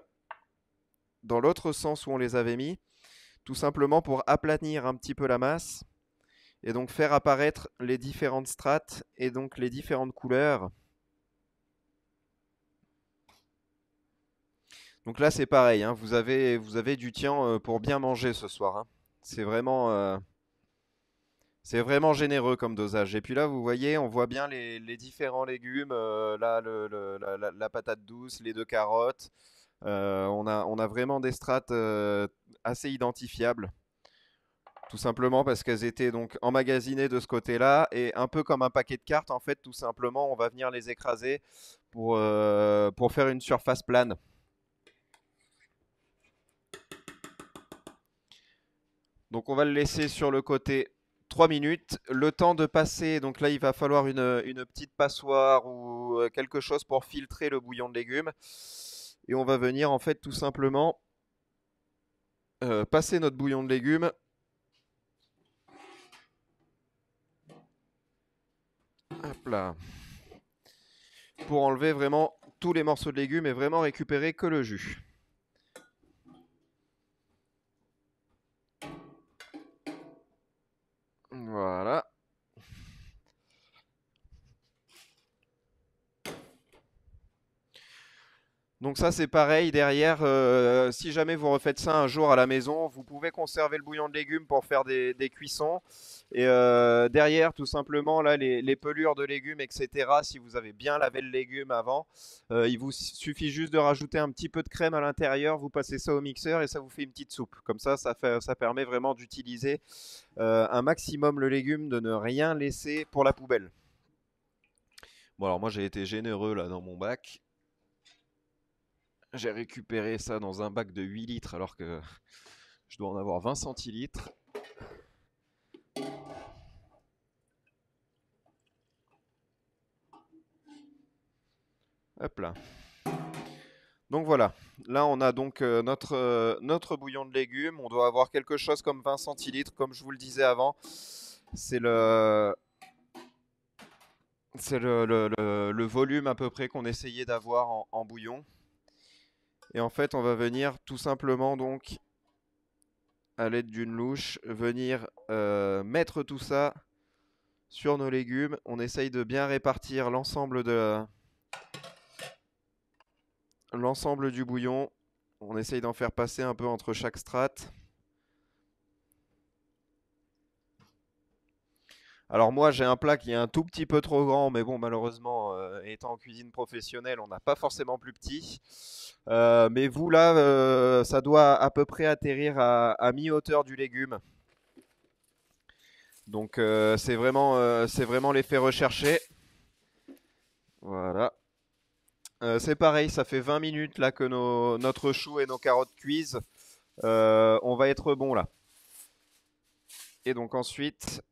dans l'autre sens où on les avait mis, tout simplement pour aplatir un petit peu la masse et donc faire apparaître les différentes strates et donc les différentes couleurs. Donc là, c'est pareil, hein, vous avez du tien pour bien manger ce soir, hein. C'est vraiment, c'est vraiment généreux comme dosage. Et puis là, vous voyez, on voit bien les différents légumes. Là, la patate douce, les deux carottes. On a vraiment des strates assez identifiables. Tout simplement parce qu'elles étaient donc emmagasinées de ce côté-là. Et un peu comme un paquet de cartes, en fait, tout simplement, on va venir les écraser pour faire une surface plane. Donc on va le laisser sur le côté 3 minutes. Le temps de passer, donc là il va falloir une petite passoire ou quelque chose pour filtrer le bouillon de légumes. Et on va venir en fait tout simplement passer notre bouillon de légumes. Hop là. pour enlever vraiment tous les morceaux de légumes et vraiment récupérer que le jus. Voilà. Donc ça c'est pareil derrière, si jamais vous refaites ça un jour à la maison, vous pouvez conserver le bouillon de légumes pour faire des cuissons. Et derrière tout simplement là les pelures de légumes etc. Si vous avez bien lavé le légume avant, il vous suffit juste de rajouter un petit peu de crème à l'intérieur, vous passez ça au mixeur et ça vous fait une petite soupe. Comme ça permet vraiment d'utiliser un maximum le légume, de ne rien laisser pour la poubelle. Bon alors moi j'ai été généreux là dans mon bac. J'ai récupéré ça dans un bac de 8 litres alors que je dois en avoir 20 centilitres. Hop là. Donc voilà, là on a donc notre bouillon de légumes. On doit avoir quelque chose comme 20 centilitres, comme je vous le disais avant. C'est le volume à peu près qu'on essayait d'avoir en bouillon. Et en fait on va venir tout simplement donc à l'aide d'une louche, venir mettre tout ça sur nos légumes. On essaye de bien répartir l'ensemble du bouillon. On essaye d'en faire passer un peu entre chaque strate. Alors moi j'ai un plat qui est un tout petit peu trop grand, mais bon malheureusement étant en cuisine professionnelle on n'a pas forcément plus petit. Mais vous là ça doit à peu près atterrir à mi-hauteur du légume. Donc c'est vraiment l'effet recherché. Voilà. C'est pareil, ça fait 20 minutes là que notre chou et nos carottes cuisent. On va être bon là. Et donc ensuite,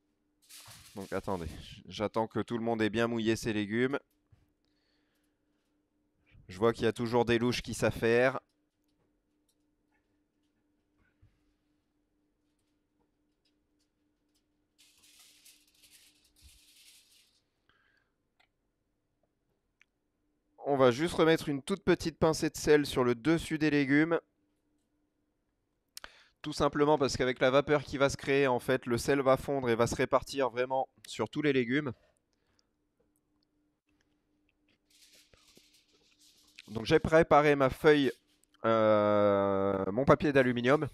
donc attendez, j'attends que tout le monde ait bien mouillé ses légumes. Je vois qu'il y a toujours des louches qui s'affairent. On va juste remettre une toute petite pincée de sel sur le dessus des légumes. Tout simplement parce qu'avec la vapeur qui va se créer, en fait, le sel va fondre et va se répartir vraiment sur tous les légumes. Donc j'ai préparé ma feuille, mon papier d'aluminium.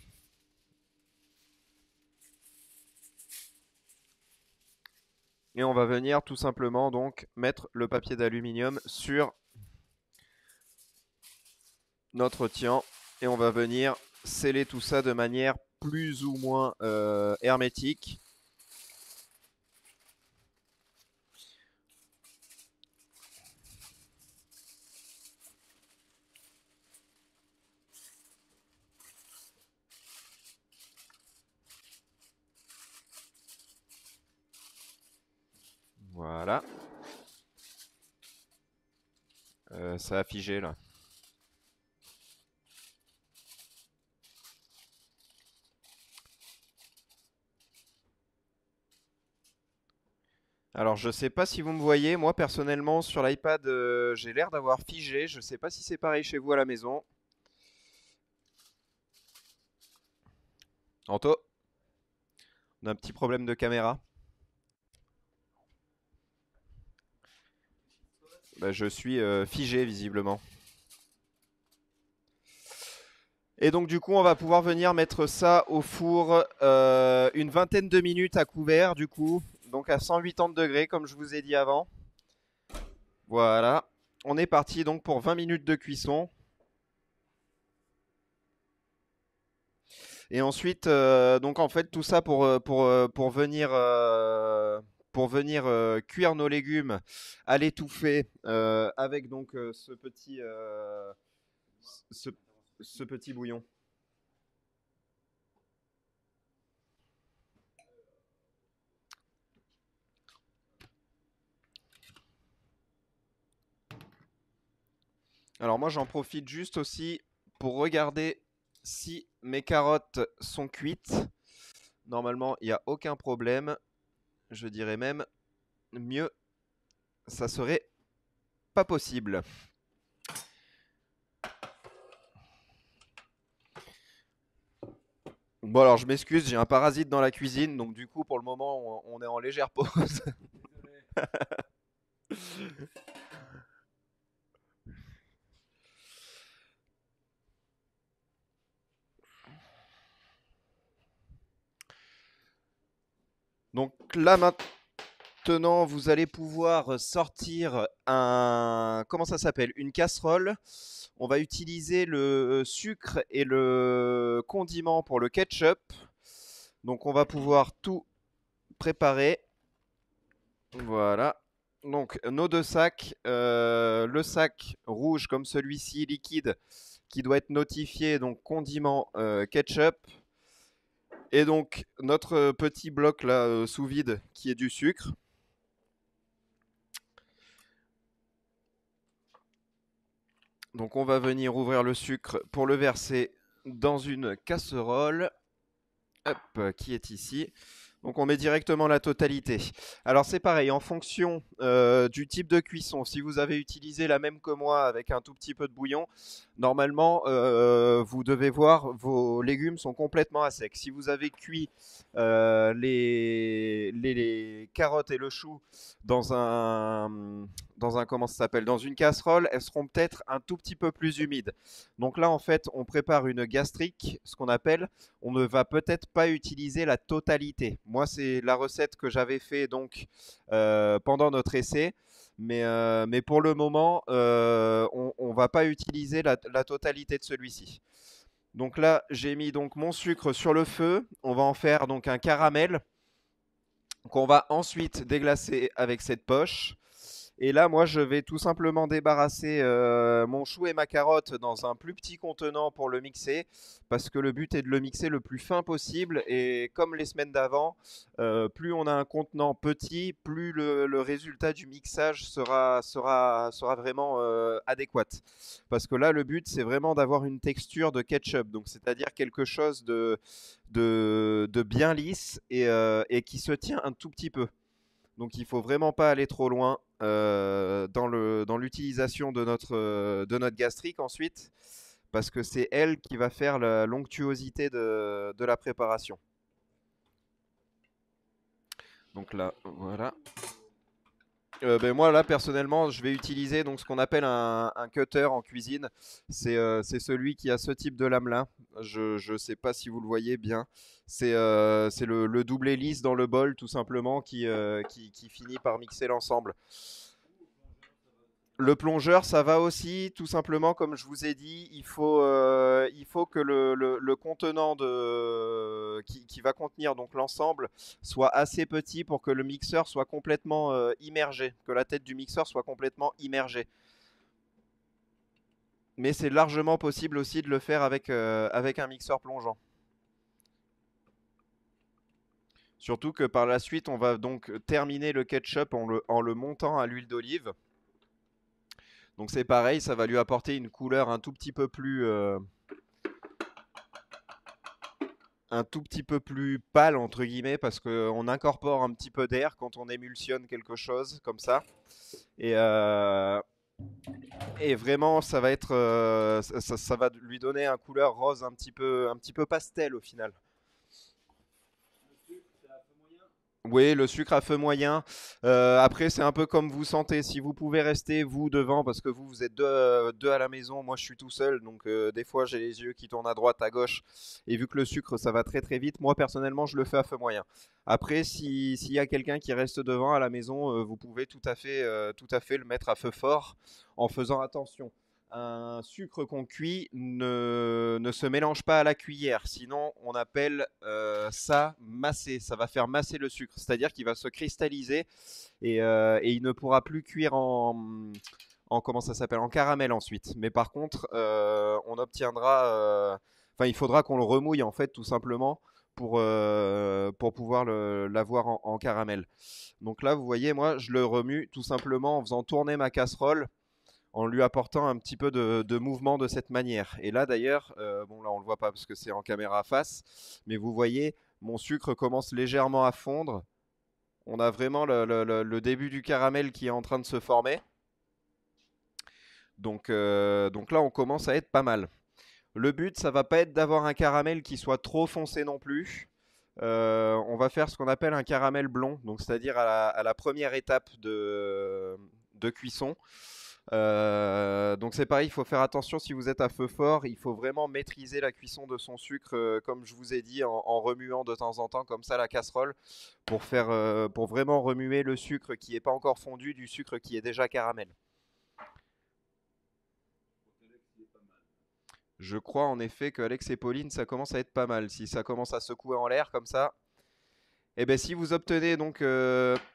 Et on va venir tout simplement donc mettre le papier d'aluminium sur notre tian. Et on va venir sceller tout ça de manière plus ou moins hermétique. Voilà. Ça a figé là. Alors je sais pas si vous me voyez, moi personnellement sur l'iPad j'ai l'air d'avoir figé, je sais pas si c'est pareil chez vous à la maison. Anto, on a un petit problème de caméra. Bah, je suis figé visiblement. Et donc du coup on va pouvoir venir mettre ça au four une vingtaine de minutes à couvert du coup. Donc à 180 degrés comme je vous ai dit avant. Voilà. On est parti donc pour 20 minutes de cuisson. Et ensuite, donc en fait tout ça pour venir cuire nos légumes à l'étouffée avec donc ce, ce petit bouillon. Alors moi j'en profite juste aussi pour regarder si mes carottes sont cuites. Normalement il n'y a aucun problème. Je dirais même mieux, ça serait pas possible. Bon alors je m'excuse, j'ai un parasite dans la cuisine, donc du coup pour le moment on est en légère pause. Donc là maintenant vous allez pouvoir sortir un... Comment ça s'appelle? Une casserole. On va utiliser le sucre et le condiment pour le ketchup. Donc on va pouvoir tout préparer. Voilà. Donc nos deux sacs, le sac rouge comme celui-ci liquide qui doit être notifié donc condiment ketchup et donc notre petit bloc là sous vide qui est du sucre. Donc on va venir ouvrir le sucre pour le verser dans une casserole. Hop, qui est ici. Donc on met directement la totalité. Alors c'est pareil, en fonction du type de cuisson, si vous avez utilisé la même que moi avec un tout petit peu de bouillon, normalement vous devez voir vos légumes sont complètement à sec. Si vous avez cuit les carottes et le chou dans un comment ça s'appelle, dans une casserole, elles seront peut-être un tout petit peu plus humides. Donc là en fait on prépare une gastrique, ce qu'on appelle, on ne va peut-être pas utiliser la totalité. Moi, c'est la recette que j'avais fait donc pendant notre essai, mais pour le moment, on ne va pas utiliser la totalité de celui-ci. Donc là, j'ai mis donc mon sucre sur le feu. On va en faire donc un caramel qu'on va ensuite déglacer avec cette poche. Et là, moi, je vais tout simplement débarrasser mon chou et ma carotte dans un plus petit contenant pour le mixer, parce que le but est de le mixer le plus fin possible. Et comme les semaines d'avant, plus on a un contenant petit, plus le résultat du mixage sera vraiment adéquat. Parce que là, le but, c'est vraiment d'avoir une texture de ketchup, donc c'est-à-dire quelque chose de bien lisse et qui se tient un tout petit peu. Donc il faut vraiment pas aller trop loin dans l'utilisation de notre gastrique ensuite, parce que c'est elle qui va faire la l'onctuosité de la préparation. Donc là, voilà. Ben moi là personnellement je vais utiliser donc ce qu'on appelle un cutter en cuisine. C'est celui qui a ce type de lame là. Je sais pas si vous le voyez bien. C'est le double hélice dans le bol tout simplement qui finit par mixer l'ensemble. Le plongeur, ça va aussi, tout simplement, comme je vous ai dit, il faut que le contenant qui va contenir donc l'ensemble soit assez petit pour que le mixeur soit complètement immergé, que la tête du mixeur soit complètement immergée. Mais c'est largement possible aussi de le faire avec un mixeur plongeant. Surtout que par la suite, on va donc terminer le ketchup en le montant à l'huile d'olive. Donc c'est pareil, ça va lui apporter une couleur un tout petit peu plus pâle entre guillemets parce qu'on incorpore un petit peu d'air quand on émulsionne quelque chose comme ça. Et, euh, et vraiment, ça va être, ça va lui donner un couleur rose un petit peu pastel au final. Oui, le sucre à feu moyen. Après, c'est un peu comme vous sentez. Si vous pouvez rester vous devant, parce que vous êtes deux à la maison, moi je suis tout seul, donc des fois j'ai les yeux qui tournent à droite, à gauche, et vu que le sucre ça va très très vite, moi personnellement je le fais à feu moyen. Après, s'il y a quelqu'un qui reste devant à la maison, vous pouvez tout à fait le mettre à feu fort, en faisant attention. Un sucre qu'on cuit ne se mélange pas à la cuillère, sinon on appelle ça masser, ça va faire masser le sucre, c'est-à-dire qu'il va se cristalliser et il ne pourra plus cuire en comment ça s'appelle, en caramel ensuite. Mais par contre, on obtiendra, enfin il faudra qu'on le remouille en fait tout simplement pour pouvoir l'avoir en caramel. Donc là, vous voyez, moi je le remue tout simplement en faisant tourner ma casserole en lui apportant un petit peu de mouvement de cette manière. Et là d'ailleurs, bon là on le voit pas parce que c'est en caméra face, mais vous voyez, mon sucre commence légèrement à fondre. On a vraiment le début du caramel qui est en train de se former. Donc là, on commence à être pas mal. Le but, ça va pas être d'avoir un caramel qui soit trop foncé non plus. On va faire ce qu'on appelle un caramel blond, donc c'est-à-dire à la première étape de cuisson. Donc c'est pareil, il faut faire attention si vous êtes à feu fort, il faut vraiment maîtriser la cuisson de son sucre, comme je vous ai dit, en remuant de temps en temps comme ça la casserole, pour vraiment remuer le sucre qui n'est pas encore fondu du sucre qui est déjà caramel. Je crois en effet qu'Alex et Pauline, ça commence à être pas mal. Si ça commence à secouer en l'air comme ça, et ben si vous obtenez donc,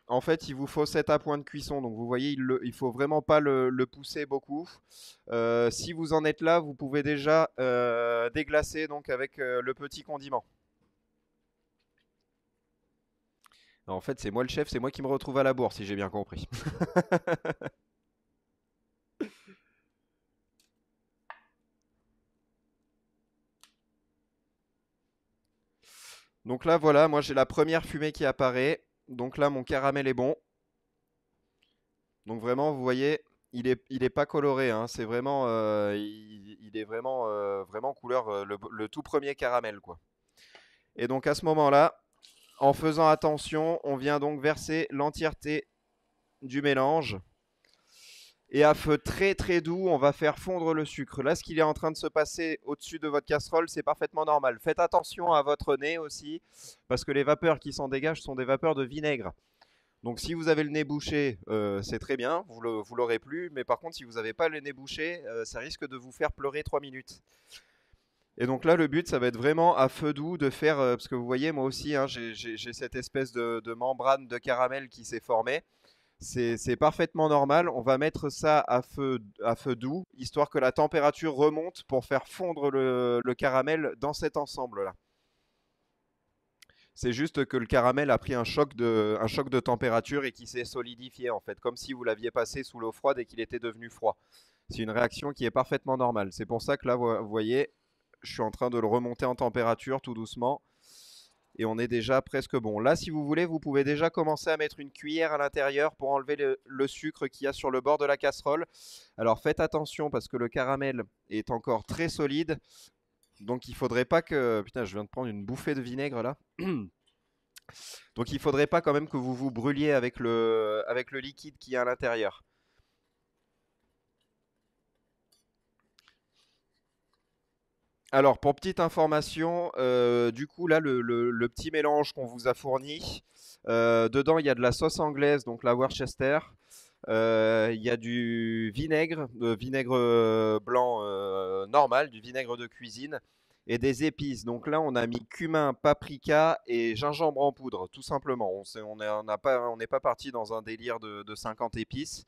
en fait, il vous faut 7 à point de cuisson. Donc vous voyez, il faut vraiment pas le pousser beaucoup. Si vous en êtes là, vous pouvez déjà déglacer donc avec le petit condiment. En fait, c'est moi le chef, c'est moi qui me retrouve à la bourre, si j'ai bien compris. Donc là, voilà, moi j'ai la première fumée qui apparaît. Donc là, mon caramel est bon. Donc vraiment, vous voyez, il est pas coloré, hein, c'est vraiment, il est vraiment, vraiment couleur, le tout premier caramel, quoi. Et donc à ce moment-là, en faisant attention, on vient donc verser l'entièreté du mélange. Et à feu très très doux, on va faire fondre le sucre. Là, ce qu'il est en train de se passer au-dessus de votre casserole, c'est parfaitement normal. Faites attention à votre nez aussi, parce que les vapeurs qui s'en dégagent sont des vapeurs de vinaigre. Donc si vous avez le nez bouché, c'est très bien, vous l'aurez plus. Mais par contre, si vous n'avez pas le nez bouché, ça risque de vous faire pleurer 3 minutes. Et donc là, le but, ça va être vraiment à feu doux de faire, parce que vous voyez, moi aussi, hein, j'ai cette espèce de membrane de caramel qui s'est formée. C'est parfaitement normal. On va mettre ça à feu doux, histoire que la température remonte pour faire fondre le caramel dans cet ensemble-là. C'est juste que le caramel a pris un choc de température et qui s'est solidifié en fait, comme si vous l'aviez passé sous l'eau froide et qu'il était devenu froid. C'est une réaction qui est parfaitement normale. C'est pour ça que là, vous voyez, je suis en train de le remonter en température tout doucement et on est déjà presque bon. Là, si vous voulez, vous pouvez déjà commencer à mettre une cuillère à l'intérieur pour enlever le sucre qu'il y a sur le bord de la casserole. Alors faites attention parce que le caramel est encore très solide. Donc il faudrait pas que... Putain, je viens de prendre une bouffée de vinaigre là. Donc il faudrait pas quand même que vous vous brûliez avec le liquide qui est à l'intérieur. Alors pour petite information, du coup là le petit mélange qu'on vous a fourni, dedans il y a de la sauce anglaise, donc la Worcester. Il y a du vinaigre, vinaigre blanc normal, du vinaigre de cuisine et des épices. Donc là, on a mis cumin, paprika et gingembre en poudre, tout simplement. On n'est pas parti dans un délire de 50 épices.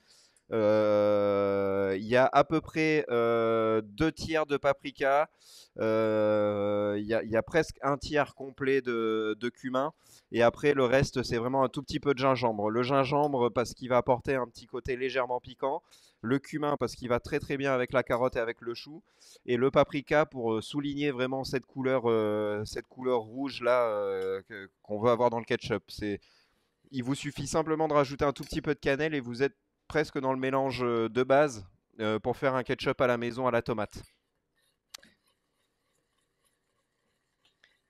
Il y a à peu près 2 tiers de paprika. Il y a presque un tiers complet de cumin. Et après, le reste, c'est vraiment un tout petit peu de gingembre. Le gingembre, parce qu'il va apporter un petit côté légèrement piquant. Le cumin, parce qu'il va très très bien avec la carotte et avec le chou. Et le paprika, pour souligner vraiment cette couleur rouge là qu'on veut avoir dans le ketchup. Il vous suffit simplement de rajouter un tout petit peu de cannelle et vous êtes presque dans le mélange de base pour faire un ketchup à la maison à la tomate.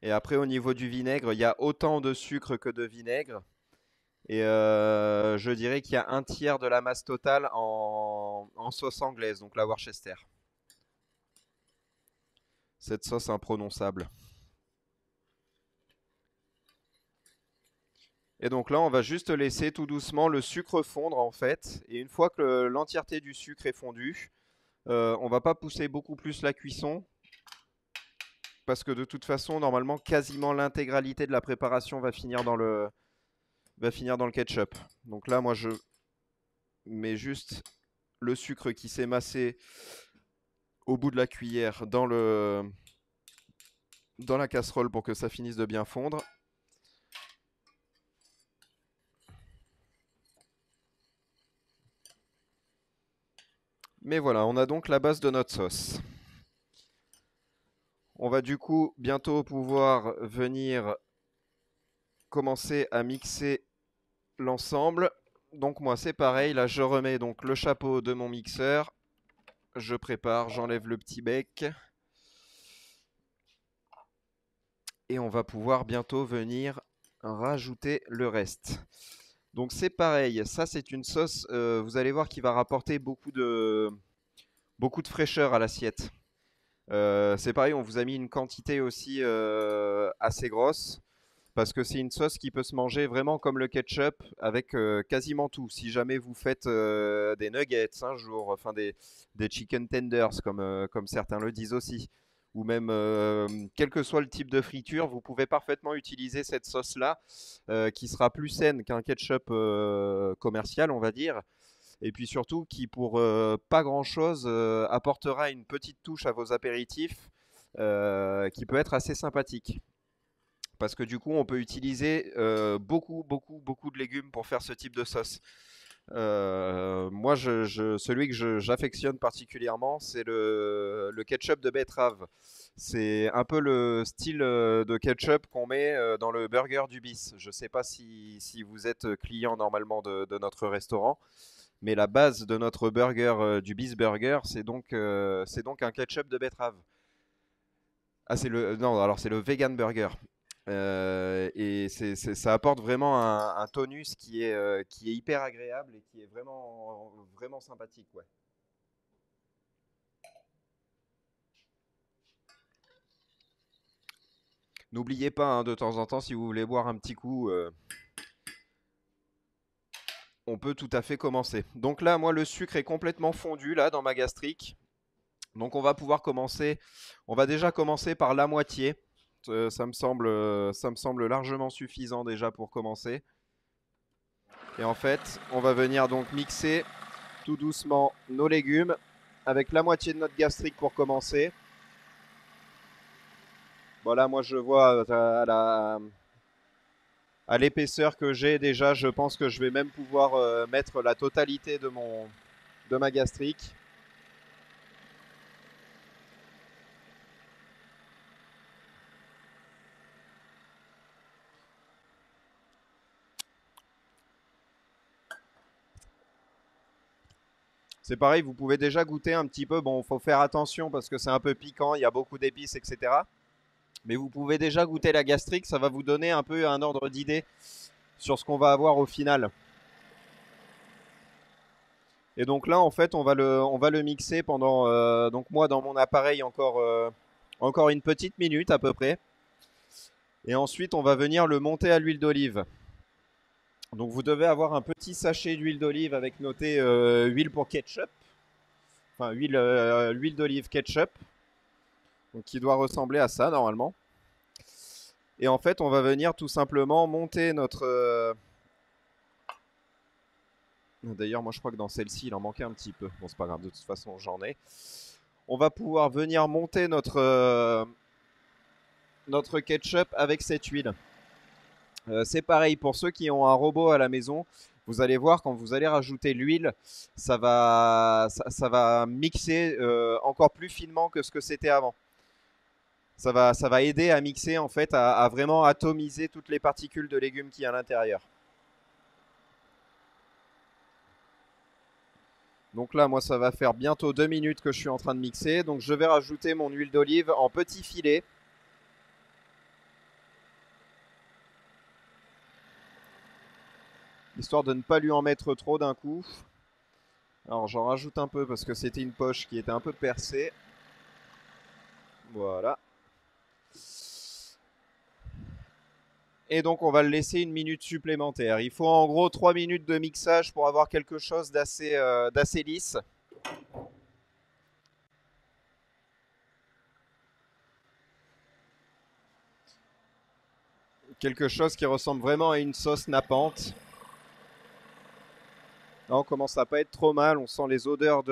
Et après, au niveau du vinaigre, il y a autant de sucre que de vinaigre. Et je dirais qu'il y a un tiers de la masse totale en sauce anglaise, donc la Worcester. Cette sauce imprononçable. Et donc là, on va juste laisser tout doucement le sucre fondre en fait. Et une fois que l'entièreté du sucre est fondue, on va pas pousser beaucoup plus la cuisson. Parce que de toute façon, normalement, quasiment l'intégralité de la préparation va finir dans le ketchup. Donc là, moi, je mets juste le sucre qui s'est massé au bout de la cuillère dans la casserole pour que ça finisse de bien fondre. Mais voilà, on a donc la base de notre sauce. On va du coup bientôt pouvoir venir commencer à mixer l'ensemble. Donc moi c'est pareil, là je remets donc le chapeau de mon mixeur je prépare, j'enlève le petit bec. Et on va pouvoir bientôt venir rajouter le reste. Donc c'est pareil, ça c'est une sauce, vous allez voir, qui va rapporter beaucoup de fraîcheur à l'assiette. C'est pareil, on vous a mis une quantité aussi assez grosse, parce que c'est une sauce qui peut se manger vraiment comme le ketchup avec quasiment tout. Si jamais vous faites des nuggets un jour, enfin des chicken tenders comme certains le disent aussi, ou même quel que soit le type de friture, vous pouvez parfaitement utiliser cette sauce-là qui sera plus saine qu'un ketchup commercial, on va dire. Et puis surtout qui pour pas grand-chose apportera une petite touche à vos apéritifs qui peut être assez sympathique. Parce que du coup, on peut utiliser beaucoup de légumes pour faire ce type de sauce. Moi, celui que j'affectionne particulièrement, c'est le ketchup de betterave. C'est un peu le style de ketchup qu'on met dans le burger du bis. Je ne sais pas si vous êtes client normalement de notre restaurant, mais la base de notre burger du bis burger, c'est donc un ketchup de betterave. Ah, non, alors c'est le vegan burger. Et ça apporte vraiment un tonus qui est hyper agréable et qui est vraiment sympathique. Ouais. N'oubliez pas, hein, de temps en temps, si vous voulez boire un petit coup, on peut tout à fait commencer. Donc là, moi, le sucre est complètement fondu là dans ma gastrique. Donc on va pouvoir commencer. On va déjà commencer par la moitié. Ça me semble largement suffisant déjà pour commencer. Et en fait, on va venir donc mixer tout doucement nos légumes avec la moitié de notre gastrique pour commencer. Voilà, moi je vois à l'épaisseur que j'ai déjà, je pense que je vais même pouvoir mettre la totalité de ma gastrique. C'est pareil, vous pouvez déjà goûter un petit peu. Bon, il faut faire attention parce que c'est un peu piquant, il y a beaucoup d'épices, etc. Mais vous pouvez déjà goûter la gastrique, ça va vous donner un peu un ordre d'idée sur ce qu'on va avoir au final. Et donc là, en fait, on va le mixer pendant, donc moi dans mon appareil encore une petite minute à peu près. Et ensuite, on va venir le monter à l'huile d'olive. Donc vous devez avoir un petit sachet d'huile d'olive avec noté huile pour ketchup, enfin l'huile d'olive ketchup, donc qui doit ressembler à ça normalement. Et en fait, on va venir tout simplement monter notre. D'ailleurs, moi je crois que dans celle-ci, il en manquait un petit peu. Bon, c'est pas grave, de toute façon, j'en ai. On va pouvoir venir monter notre ketchup avec cette huile. C'est pareil pour ceux qui ont un robot à la maison. Vous allez voir quand vous allez rajouter l'huile, ça va mixer encore plus finement que ce que c'était avant. Ça va aider à mixer en fait, à vraiment atomiser toutes les particules de légumes qu'il y a à l'intérieur. Donc là, moi, ça va faire bientôt 2 minutes que je suis en train de mixer. Donc je vais rajouter mon huile d'olive en petits filets. Histoire de ne pas lui en mettre trop d'un coup. Alors j'en rajoute un peu parce que c'était une poche qui était un peu percée. Voilà. Et donc on va le laisser une minute supplémentaire. Il faut en gros 3 minutes de mixage pour avoir quelque chose d'assez lisse. Quelque chose qui ressemble vraiment à une sauce nappante. Là, on commence à pas être trop mal. On sent les odeurs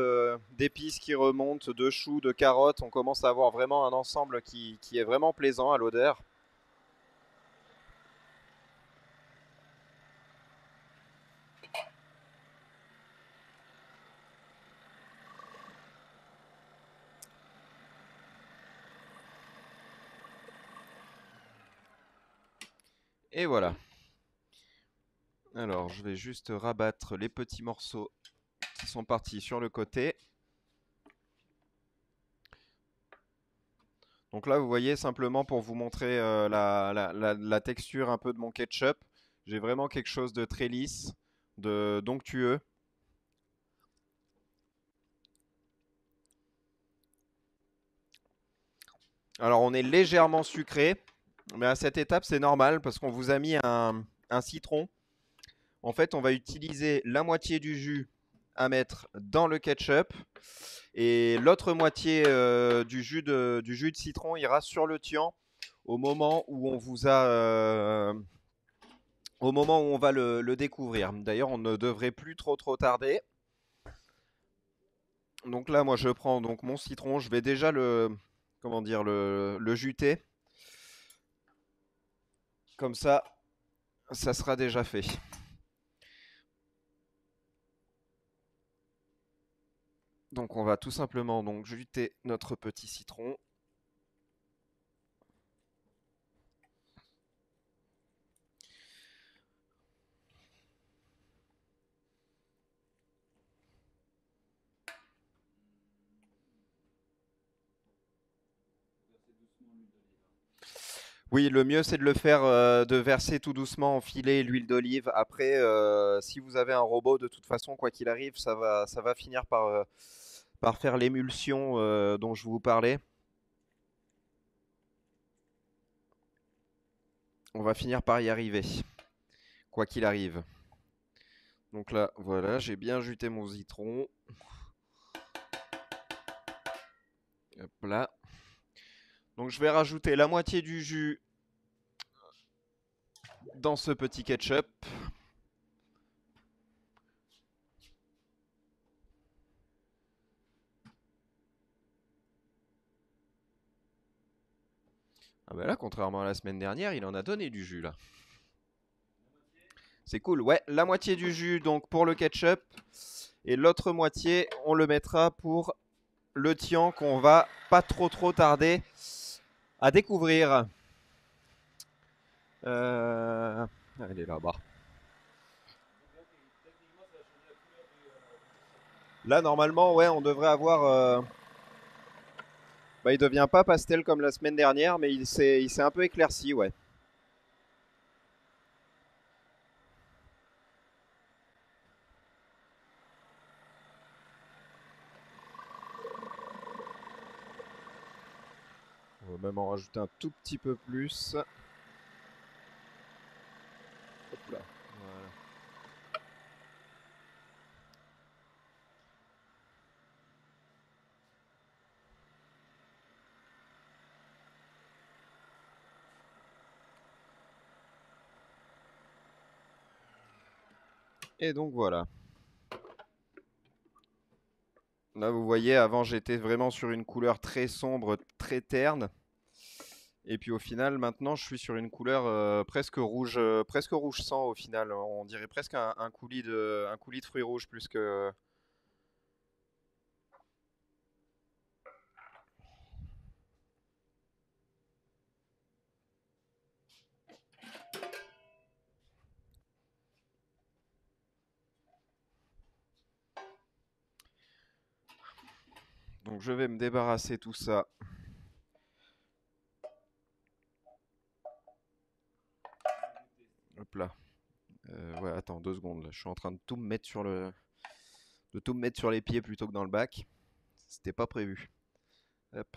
d'épices qui remontent, de choux, de carottes. On commence à avoir vraiment un ensemble qui est vraiment plaisant à l'odeur. Et voilà. Alors, je vais juste rabattre les petits morceaux qui sont partis sur le côté. Donc là, vous voyez, simplement pour vous montrer la texture un peu de mon ketchup, j'ai vraiment quelque chose de très lisse, de d'onctueux. Alors on est légèrement sucré, mais à cette étape c'est normal parce qu'on vous a mis un citron. En fait, on va utiliser la moitié du jus à mettre dans le ketchup et l'autre moitié du jus de citron ira sur le tian au moment où on vous a au moment où on va le découvrir. D'ailleurs, on ne devrait plus trop tarder. Donc là, moi, je prends donc mon citron. Je vais déjà comment dire, le juter. Comme ça sera déjà fait. Donc, on va tout simplement donc juter notre petit citron. Oui, le mieux c'est de le faire, de verser tout doucement, enfiler l'huile d'olive. Après, si vous avez un robot, de toute façon, quoi qu'il arrive, ça va finir par faire l'émulsion dont je vous parlais. On va finir par y arriver, quoi qu'il arrive. Donc là, voilà, j'ai bien juté mon citron. Hop là. Donc je vais rajouter la moitié du jus dans ce petit ketchup. Ah bah là, contrairement à la semaine dernière, il en a donné du jus là. C'est cool. Ouais, la moitié du jus donc pour le ketchup et l'autre moitié, on le mettra pour le tian qu'on va pas trop tarder à découvrir. Elle est là-bas. Là, normalement, ouais, on devrait avoir. Bah, il devient pas pastel comme la semaine dernière, mais il s'est un peu éclairci, ouais. On va même en rajouter un tout petit peu plus. Hop là. Voilà. Et donc voilà. Là, vous voyez, avant, j'étais vraiment sur une couleur très sombre, très terne. Et puis au final, maintenant, je suis sur une couleur presque rouge sang au final. On dirait presque un coulis de fruits rouges plus que. Donc je vais me débarrasser tout ça. Hop là. Ouais, attends 2 secondes. Là. Je suis en train de tout me mettre de tout me mettre sur les pieds plutôt que dans le bac. C'était pas prévu. Hop.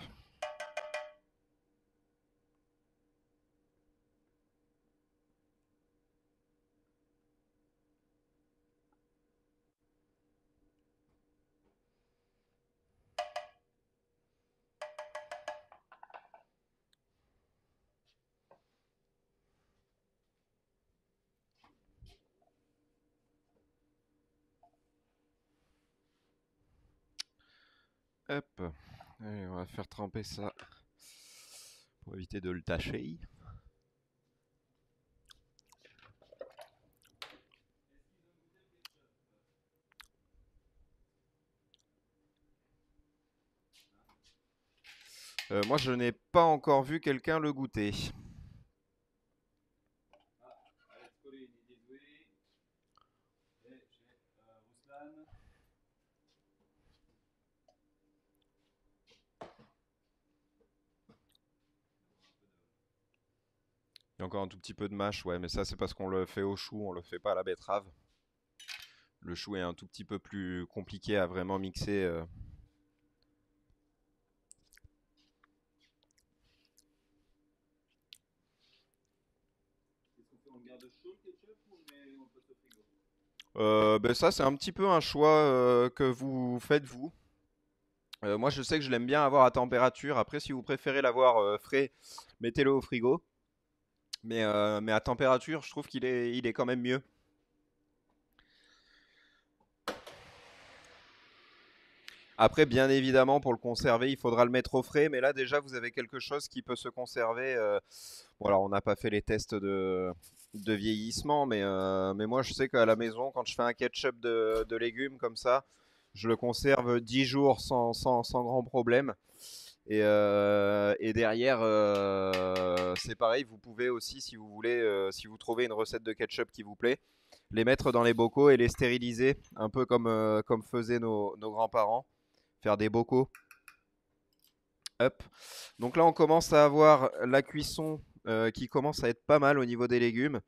Hop. Allez, on va faire tremper ça pour éviter de le tâcher. Moi, je n'ai pas encore vu quelqu'un le goûter. Il y a encore un tout petit peu de mâche, ouais, mais ça c'est parce qu'on le fait au chou, on le fait pas à la betterave. Le chou est un tout petit peu plus compliqué à vraiment mixer. Ben ça c'est un petit peu un choix que vous faites vous. Moi je sais que je l'aime bien avoir à température. Après si vous préférez l'avoir frais, mettez-le au frigo. Mais à température, je trouve il est quand même mieux. Après, bien évidemment, pour le conserver, il faudra le mettre au frais. Mais là, déjà, vous avez quelque chose qui peut se conserver. Bon, alors, on n'a pas fait les tests de vieillissement, mais moi, je sais qu'à la maison, quand je fais un ketchup de légumes comme ça, je le conserve 10 jours sans grand problème. Et derrière, c'est pareil, vous pouvez aussi, si vous voulez, si vous trouvez une recette de ketchup qui vous plaît, les mettre dans les bocaux et les stériliser, un peu comme faisaient nos grands-parents, faire des bocaux. Hop. Donc là, on commence à avoir la cuisson qui commence à être pas mal au niveau des légumes.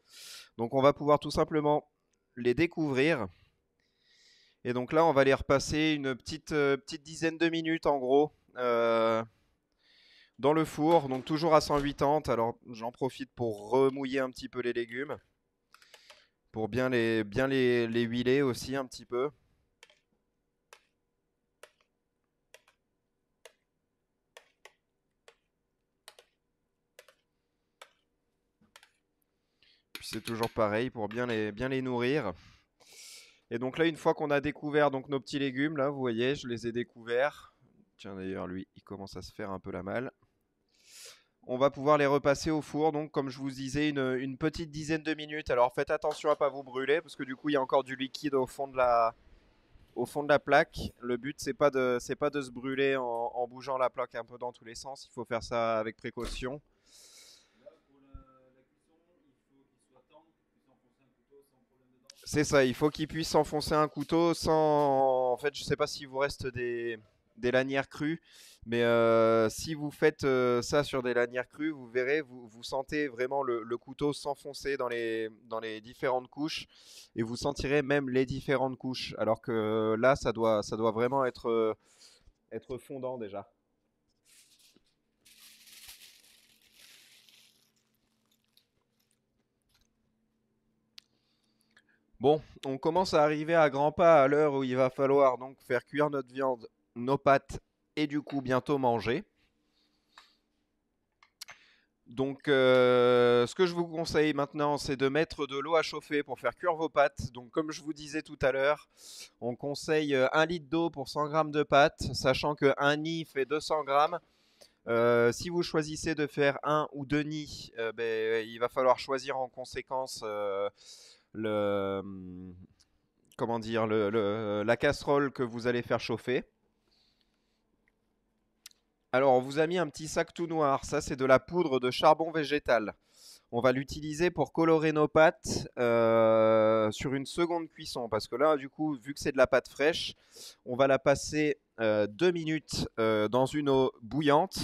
Donc on va pouvoir tout simplement les découvrir. Et donc là, on va les repasser une petite dizaine de minutes en gros. Dans le four, donc toujours à 180. Alors j'en profite pour remouiller un petit peu les légumes, pour bien les huiler aussi un petit peu. Puis c'est toujours pareil pour bien les nourrir. Et donc là, une fois qu'on a découvert donc nos petits légumes, là, vous voyez, je les ai découverts. Tiens d'ailleurs, lui, il commence à se faire un peu la malle. On va pouvoir les repasser au four, donc comme je vous disais, une petite dizaine de minutes. Alors faites attention à pas vous brûler, parce que du coup, il y a encore du liquide au fond de la plaque. Le but, c'est pas de se brûler en bougeant la plaque un peu dans tous les sens. Il faut faire ça avec précaution. C'est ça, il faut qu'il puisse s'enfoncer un couteau sans. En fait, je sais pas s'il vous reste des lanières crues, mais si vous faites ça sur des lanières crues, vous verrez, vous sentez vraiment le couteau s'enfoncer dans les différentes couches et vous sentirez même les différentes couches. Alors que là, ça doit vraiment être fondant déjà. Bon, on commence à arriver à grands pas à l'heure où il va falloir donc faire cuire notre viande, nos pâtes et du coup bientôt manger. Donc, ce que je vous conseille maintenant, c'est de mettre de l'eau à chauffer pour faire cuire vos pâtes. Donc, comme je vous disais tout à l'heure, on conseille 1 litre d'eau pour 100 grammes de pâtes, sachant qu'un nid fait 200 grammes. Si vous choisissez de faire un ou deux nids, ben, il va falloir choisir en conséquence le, comment dire, la casserole que vous allez faire chauffer. Alors, on vous a mis un petit sac tout noir. Ça, c'est de la poudre de charbon végétal. On va l'utiliser pour colorer nos pâtes sur une seconde cuisson. Parce que là, du coup, vu que c'est de la pâte fraîche, on va la passer 2 minutes dans une eau bouillante.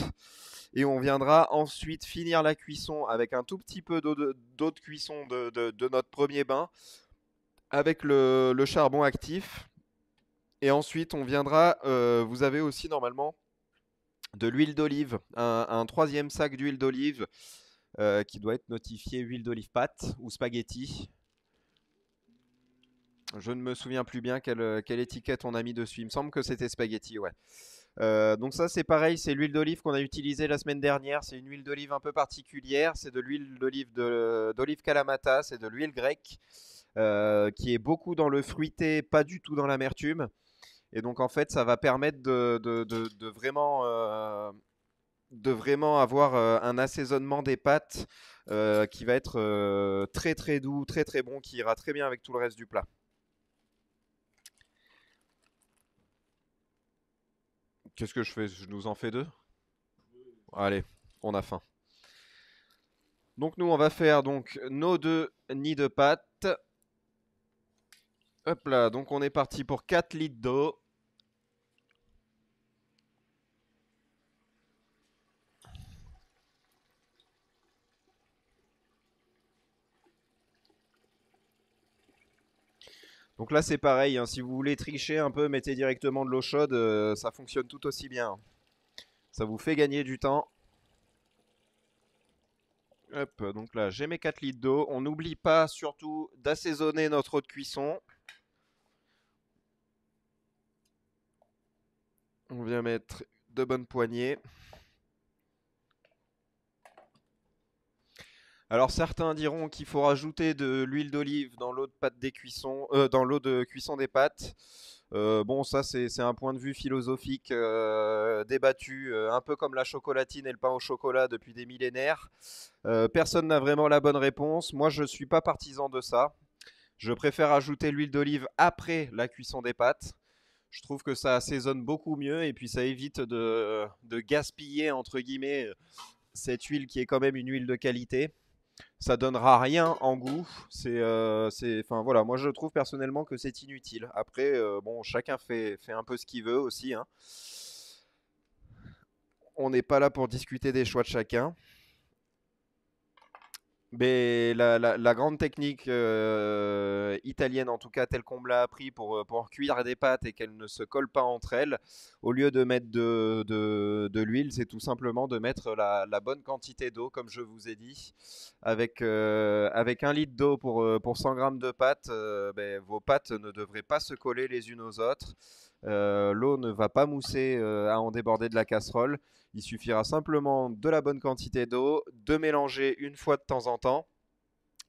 Et on viendra ensuite finir la cuisson avec un tout petit peu d'eau de cuisson de notre premier bain avec le charbon actif. Et ensuite, on viendra, vous avez aussi normalement de l'huile d'olive, un troisième sac d'huile d'olive qui doit être notifié huile d'olive pâte ou spaghetti. Je ne me souviens plus bien quelle étiquette on a mis dessus. Il me semble que c'était spaghetti, ouais. Donc ça c'est pareil, c'est l'huile d'olive qu'on a utilisée la semaine dernière. C'est une huile d'olive un peu particulière. C'est de l'huile d'olive Kalamata, c'est de l'huile grecque qui est beaucoup dans le fruité, pas du tout dans l'amertume. Et donc en fait ça va permettre de vraiment avoir un assaisonnement des pâtes qui va être très très doux, très très bon, qui ira très bien avec tout le reste du plat. Qu'est-ce que je fais? Je nous en fais deux? Allez, on a faim. Donc nous on va faire donc nos deux nids de pâtes. Hop là, donc on est parti pour 4 litres d'eau. Donc là, c'est pareil, hein, si vous voulez tricher un peu, mettez directement de l'eau chaude, ça fonctionne tout aussi bien. Ça vous fait gagner du temps. Hop, donc là, j'ai mes 4 litres d'eau. On n'oublie pas surtout d'assaisonner notre eau de cuisson. On vient mettre de bonnes poignées. Alors certains diront qu'il faut rajouter de l'huile d'olive dans l'eau de pâte des cuissons, dans l'eau de cuisson des pâtes. Bon, ça c'est un point de vue philosophique débattu, un peu comme la chocolatine et le pain au chocolat depuis des millénaires. Personne n'a vraiment la bonne réponse. Moi, je ne suis pas partisan de ça. Je préfère ajouter l'huile d'olive après la cuisson des pâtes. Je trouve que ça assaisonne beaucoup mieux et puis ça évite de gaspiller, entre guillemets, cette huile qui est quand même une huile de qualité. Ça donnera rien en goût. Enfin voilà, moi je trouve personnellement que c'est inutile. Après, bon, chacun fait un peu ce qu'il veut aussi, hein. On n'est pas là pour discuter des choix de chacun. Mais la grande technique italienne, en tout cas telle qu'on me l'a appris pour cuire des pâtes et qu'elles ne se collent pas entre elles, au lieu de mettre de l'huile, c'est tout simplement de mettre la bonne quantité d'eau, comme je vous ai dit. Avec 1 litre d'eau pour 100 grammes de pâtes, ben, vos pâtes ne devraient pas se coller les unes aux autres. L'eau ne va pas mousser à en déborder de la casserole. Il suffira simplement de la bonne quantité d'eau, de mélanger une fois de temps en temps,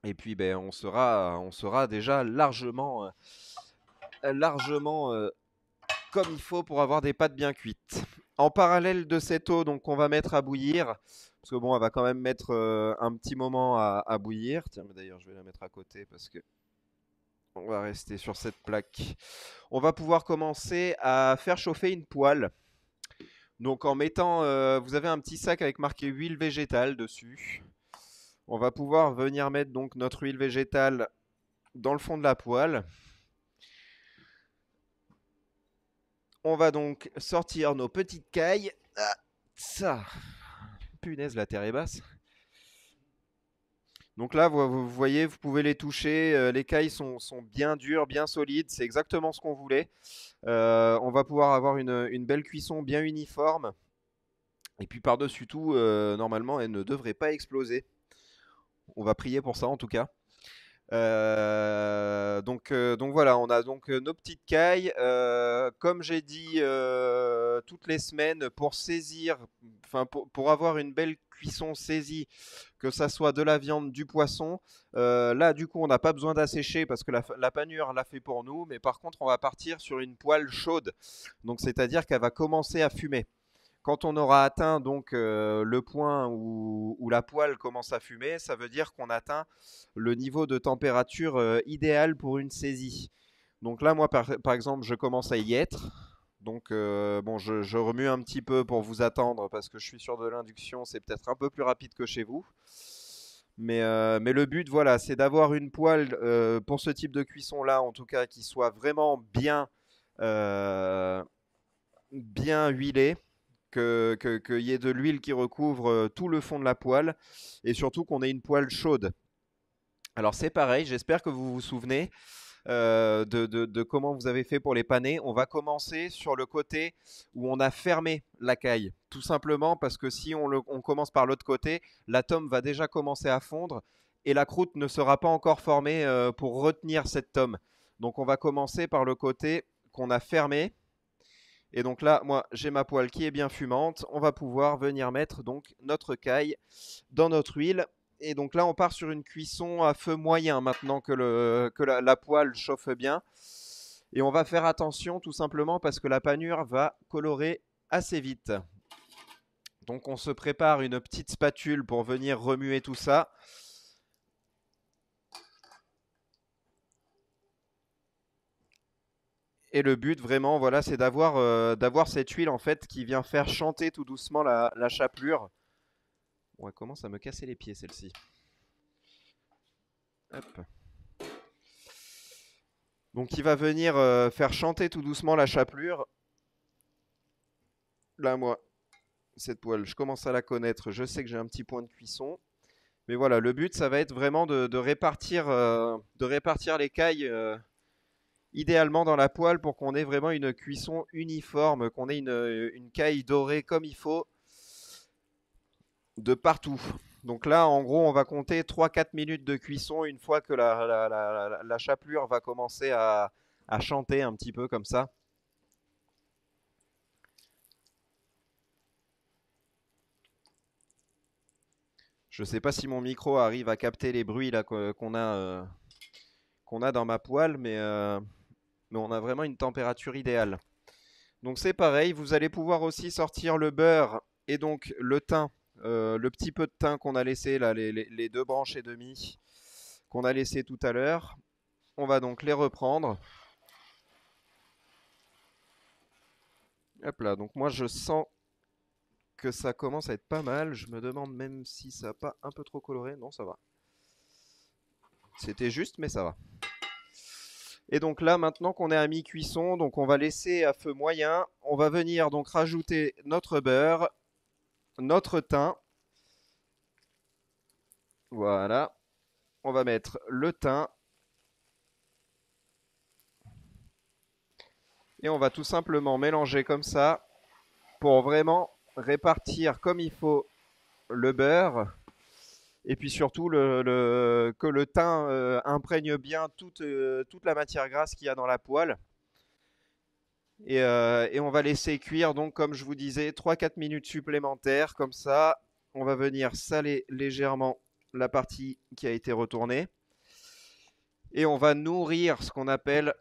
et puis ben, on sera déjà largement comme il faut pour avoir des pâtes bien cuites. En parallèle de cette eau, donc on va mettre à bouillir, parce que bon, elle va quand même mettre un petit moment à bouillir. Tiens, mais d'ailleurs, je vais la mettre à côté parce que on va rester sur cette plaque. On va pouvoir commencer à faire chauffer une poêle. Donc en mettant, vous avez un petit sac avec marqué huile végétale dessus. On va pouvoir venir mettre donc notre huile végétale dans le fond de la poêle. On va donc sortir nos petites cailles. Ah, ça, punaise, la terre est basse. Donc là, vous voyez, vous pouvez les toucher. Les cailles sont bien dures, bien solides. C'est exactement ce qu'on voulait. On va pouvoir avoir une belle cuisson bien uniforme. Et puis par-dessus tout, normalement, elle ne devrait pas exploser. On va prier pour ça en tout cas. Donc voilà, on a donc nos petites cailles. Comme j'ai dit toutes les semaines, pour saisir, enfin pour avoir une belle cuisson saisie, que ça soit de la viande, du poisson, là du coup on n'a pas besoin d'assécher parce que la panure l'a fait pour nous, mais par contre on va partir sur une poêle chaude. Donc c'est-à-dire qu'elle va commencer à fumer. Quand on aura atteint donc le point où la poêle commence à fumer, ça veut dire qu'on atteint le niveau de température idéal pour une saisie. Donc là, moi, par exemple, je commence à y être. Donc, bon, je remue un petit peu pour vous attendre parce que je suis sur de l'induction, c'est peut-être un peu plus rapide que chez vous. Mais le but, voilà, c'est d'avoir une poêle pour ce type de cuisson-là, en tout cas, qui soit vraiment euh, bien huilée, qu'il y ait de l'huile qui recouvre tout le fond de la poêle et surtout qu'on ait une poêle chaude. Alors c'est pareil, j'espère que vous vous souvenez de comment vous avez fait pour les panés. On va commencer sur le côté où on a fermé la caille, tout simplement parce que si on commence par l'autre côté, la tome va déjà commencer à fondre et la croûte ne sera pas encore formée pour retenir cette tome. Donc on va commencer par le côté qu'on a fermé. Et donc là, moi, j'ai ma poêle qui est bien fumante. On va pouvoir venir mettre donc notre caille dans notre huile. Et donc là, on part sur une cuisson à feu moyen maintenant que la poêle chauffe bien. Et on va faire attention tout simplement parce que la panure va colorer assez vite. Donc on se prépare une petite spatule pour venir remuer tout ça. Et le but vraiment, voilà, c'est d'avoir cette huile en fait qui vient faire chanter tout doucement la chapelure. Bon, elle commence à me casser les pieds celle-ci. Hop. Donc il va venir faire chanter tout doucement la chapelure. Là, moi, cette poêle, je commence à la connaître. Je sais que j'ai un petit point de cuisson. Mais voilà, le but, ça va être vraiment de répartir les cailles idéalement dans la poêle pour qu'on ait vraiment une cuisson uniforme, qu'on ait une caille dorée comme il faut de partout. Donc là, en gros, on va compter 3-4 minutes de cuisson une fois que la chapelure va commencer à chanter un petit peu comme ça. Je sais pas si mon micro arrive à capter les bruits là qu'on a dans ma poêle, mais on a vraiment une température idéale. Donc c'est pareil, vous allez pouvoir aussi sortir le beurre et donc le thym, le petit peu de thym qu'on a laissé là, les deux branches et demie qu'on a laissé tout à l'heure. On va donc les reprendre. Hop là, donc moi je sens que ça commence à être pas mal. Je me demande même si ça n'a pas un peu trop coloré. Non, ça va. C'était juste, mais ça va. Et donc là, maintenant qu'on est à mi-cuisson, donc on va laisser à feu moyen. On va venir donc rajouter notre beurre, notre thym. Voilà. On va mettre le thym. Et on va tout simplement mélanger comme ça pour vraiment répartir comme il faut le beurre. Et puis surtout que le thym imprègne bien toute la matière grasse qu'il y a dans la poêle. Et on va laisser cuire, donc comme je vous disais, 3-4 minutes supplémentaires. Comme ça, on va venir saler légèrement la partie qui a été retournée. Et on va nourrir ce qu'on appelle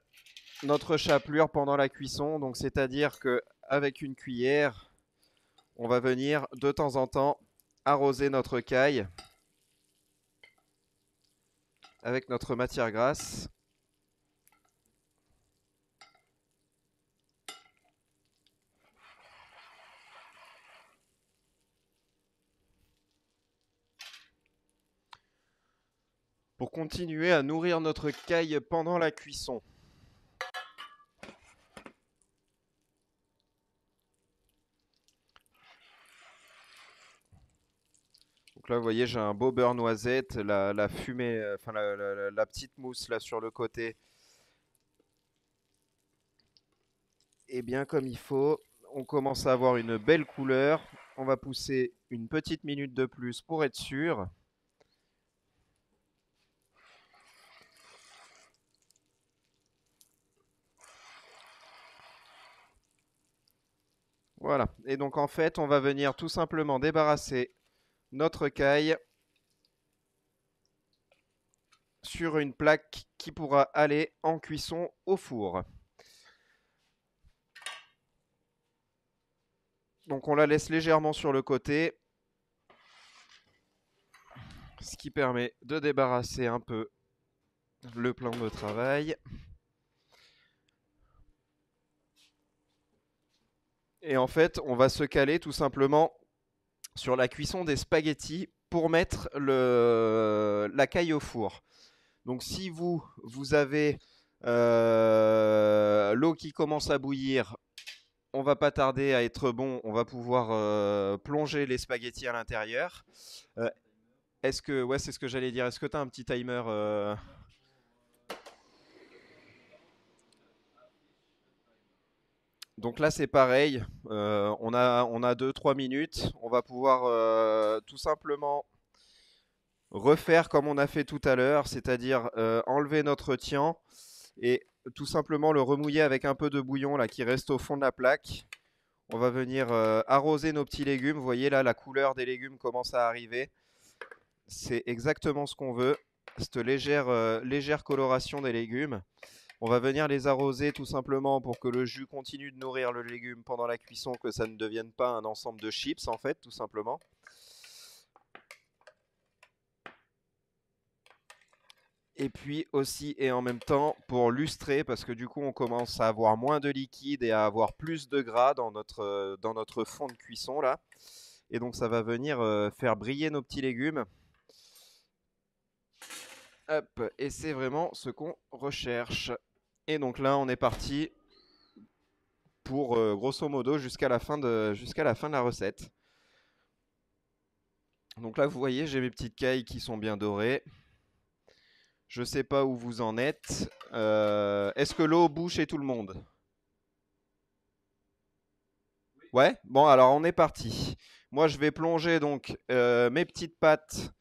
notre chapelure pendant la cuisson. Donc c'est-à-dire qu'avec une cuillère, on va venir de temps en temps arroser notre caille avec notre matière grasse. Pour continuer à nourrir notre caille pendant la cuisson. Donc là, vous voyez, j'ai un beau beurre noisette, la fumée, enfin la petite mousse là sur le côté est bien comme il faut. On commence à avoir une belle couleur. On va pousser une petite minute de plus pour être sûr. Voilà. Et donc en fait, on va venir tout simplement débarrasser notre caille sur une plaque qui pourra aller en cuisson au four. Donc on la laisse légèrement sur le côté, ce qui permet de débarrasser un peu le plan de travail. Et en fait, on va se caler tout simplement sur la cuisson des spaghettis pour mettre la caille au four. Donc si vous avez l'eau qui commence à bouillir, on va pas tarder à être bon, on va pouvoir plonger les spaghettis à l'intérieur. Euh, ouais, c'est ce que j'allais dire. Est-ce que tu as un petit timer Donc là, c'est pareil. On a 2-3 minutes. On va pouvoir tout simplement refaire comme on a fait tout à l'heure, c'est-à-dire enlever notre tian et tout simplement le remouiller avec un peu de bouillon là, qui reste au fond de la plaque. On va venir arroser nos petits légumes. Vous voyez là, la couleur des légumes commence à arriver. C'est exactement ce qu'on veut, cette légère coloration des légumes. On va venir les arroser tout simplement pour que le jus continue de nourrir le légume pendant la cuisson, que ça ne devienne pas un ensemble de chips en fait, tout simplement. Et puis aussi et en même temps pour lustrer, parce que du coup on commence à avoir moins de liquide et à avoir plus de gras dans notre fond de cuisson là. Et donc ça va venir faire briller nos petits légumes. Hop, et c'est vraiment ce qu'on recherche. Et donc là on est parti pour grosso modo jusqu'à la fin de la recette. Donc là vous voyez j'ai mes petites cailles qui sont bien dorées. Je sais pas où vous en êtes. Est-ce que l'eau bouche chez tout le monde? Ouais? Bon, alors on est parti. Moi, je vais plonger donc mes petites pattes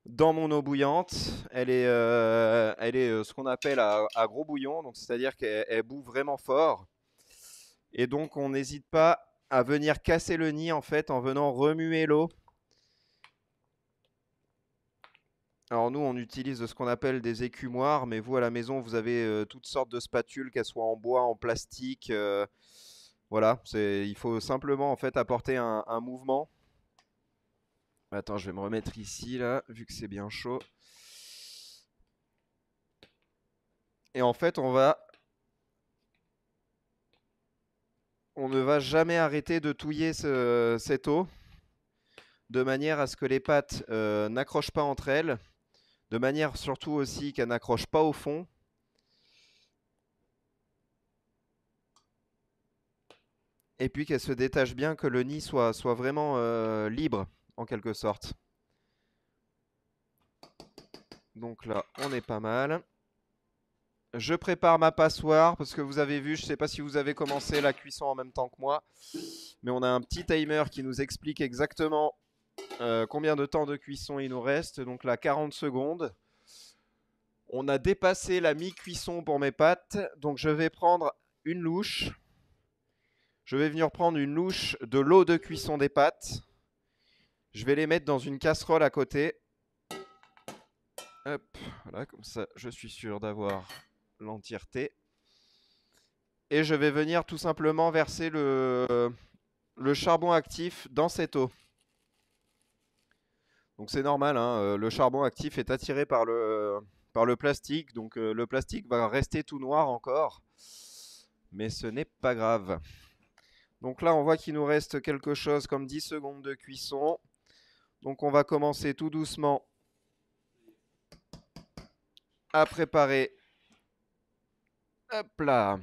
dans mon eau bouillante. Elle est ce qu'on appelle à gros bouillon, donc c'est-à-dire qu'elle bout vraiment fort. Et donc, on n'hésite pas à venir casser le nid en fait en venant remuer l'eau. Alors nous, on utilise ce qu'on appelle des écumoires, mais vous à la maison, vous avez toutes sortes de spatules, qu'elles soient en bois, en plastique. Voilà, il faut simplement en fait apporter un mouvement. Attends, je vais me remettre ici là, vu que c'est bien chaud. Et en fait, on ne va jamais arrêter de touiller cette eau, de manière à ce que les pâtes n'accrochent pas entre elles, de manière surtout aussi qu'elles n'accrochent pas au fond. Et puis qu'elle se détache bien, que le nid soit vraiment libre, en quelque sorte. Donc là, on est pas mal. Je prépare ma passoire, parce que vous avez vu, je ne sais pas si vous avez commencé la cuisson en même temps que moi, mais on a un petit timer qui nous explique exactement combien de temps de cuisson il nous reste. Donc là, 40 secondes. On a dépassé la mi-cuisson pour mes pâtes, donc je vais prendre une louche. Je vais venir prendre une louche de l'eau de cuisson des pâtes. Je vais les mettre dans une casserole à côté. Hop, voilà, comme ça, je suis sûr d'avoir l'entièreté. Et je vais venir tout simplement verser le charbon actif dans cette eau. Donc c'est normal, hein, le charbon actif est attiré par le plastique. Donc le plastique va rester tout noir encore. Mais ce n'est pas grave. Donc là, on voit qu'il nous reste quelque chose comme 10 secondes de cuisson. Donc on va commencer tout doucement à préparer. Hop là.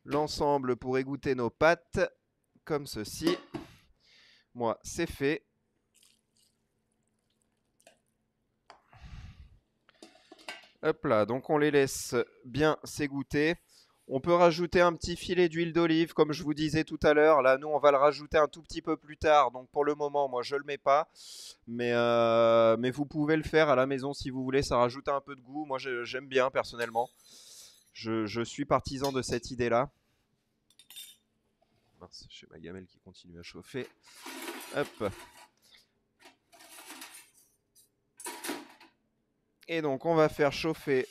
L'ensemble pour égoutter nos pâtes, comme ceci. Moi, c'est fait. Hop là, donc on les laisse bien s'égoutter. On peut rajouter un petit filet d'huile d'olive, comme je vous disais tout à l'heure. Là, nous, on va le rajouter un tout petit peu plus tard. Donc pour le moment, moi, je ne le mets pas. Mais vous pouvez le faire à la maison si vous voulez. Ça rajoute un peu de goût. Moi, j'aime bien personnellement. Je suis partisan de cette idée-là. Mince, j'ai ma gamelle qui continue à chauffer. Hop. Et donc, on va faire chauffer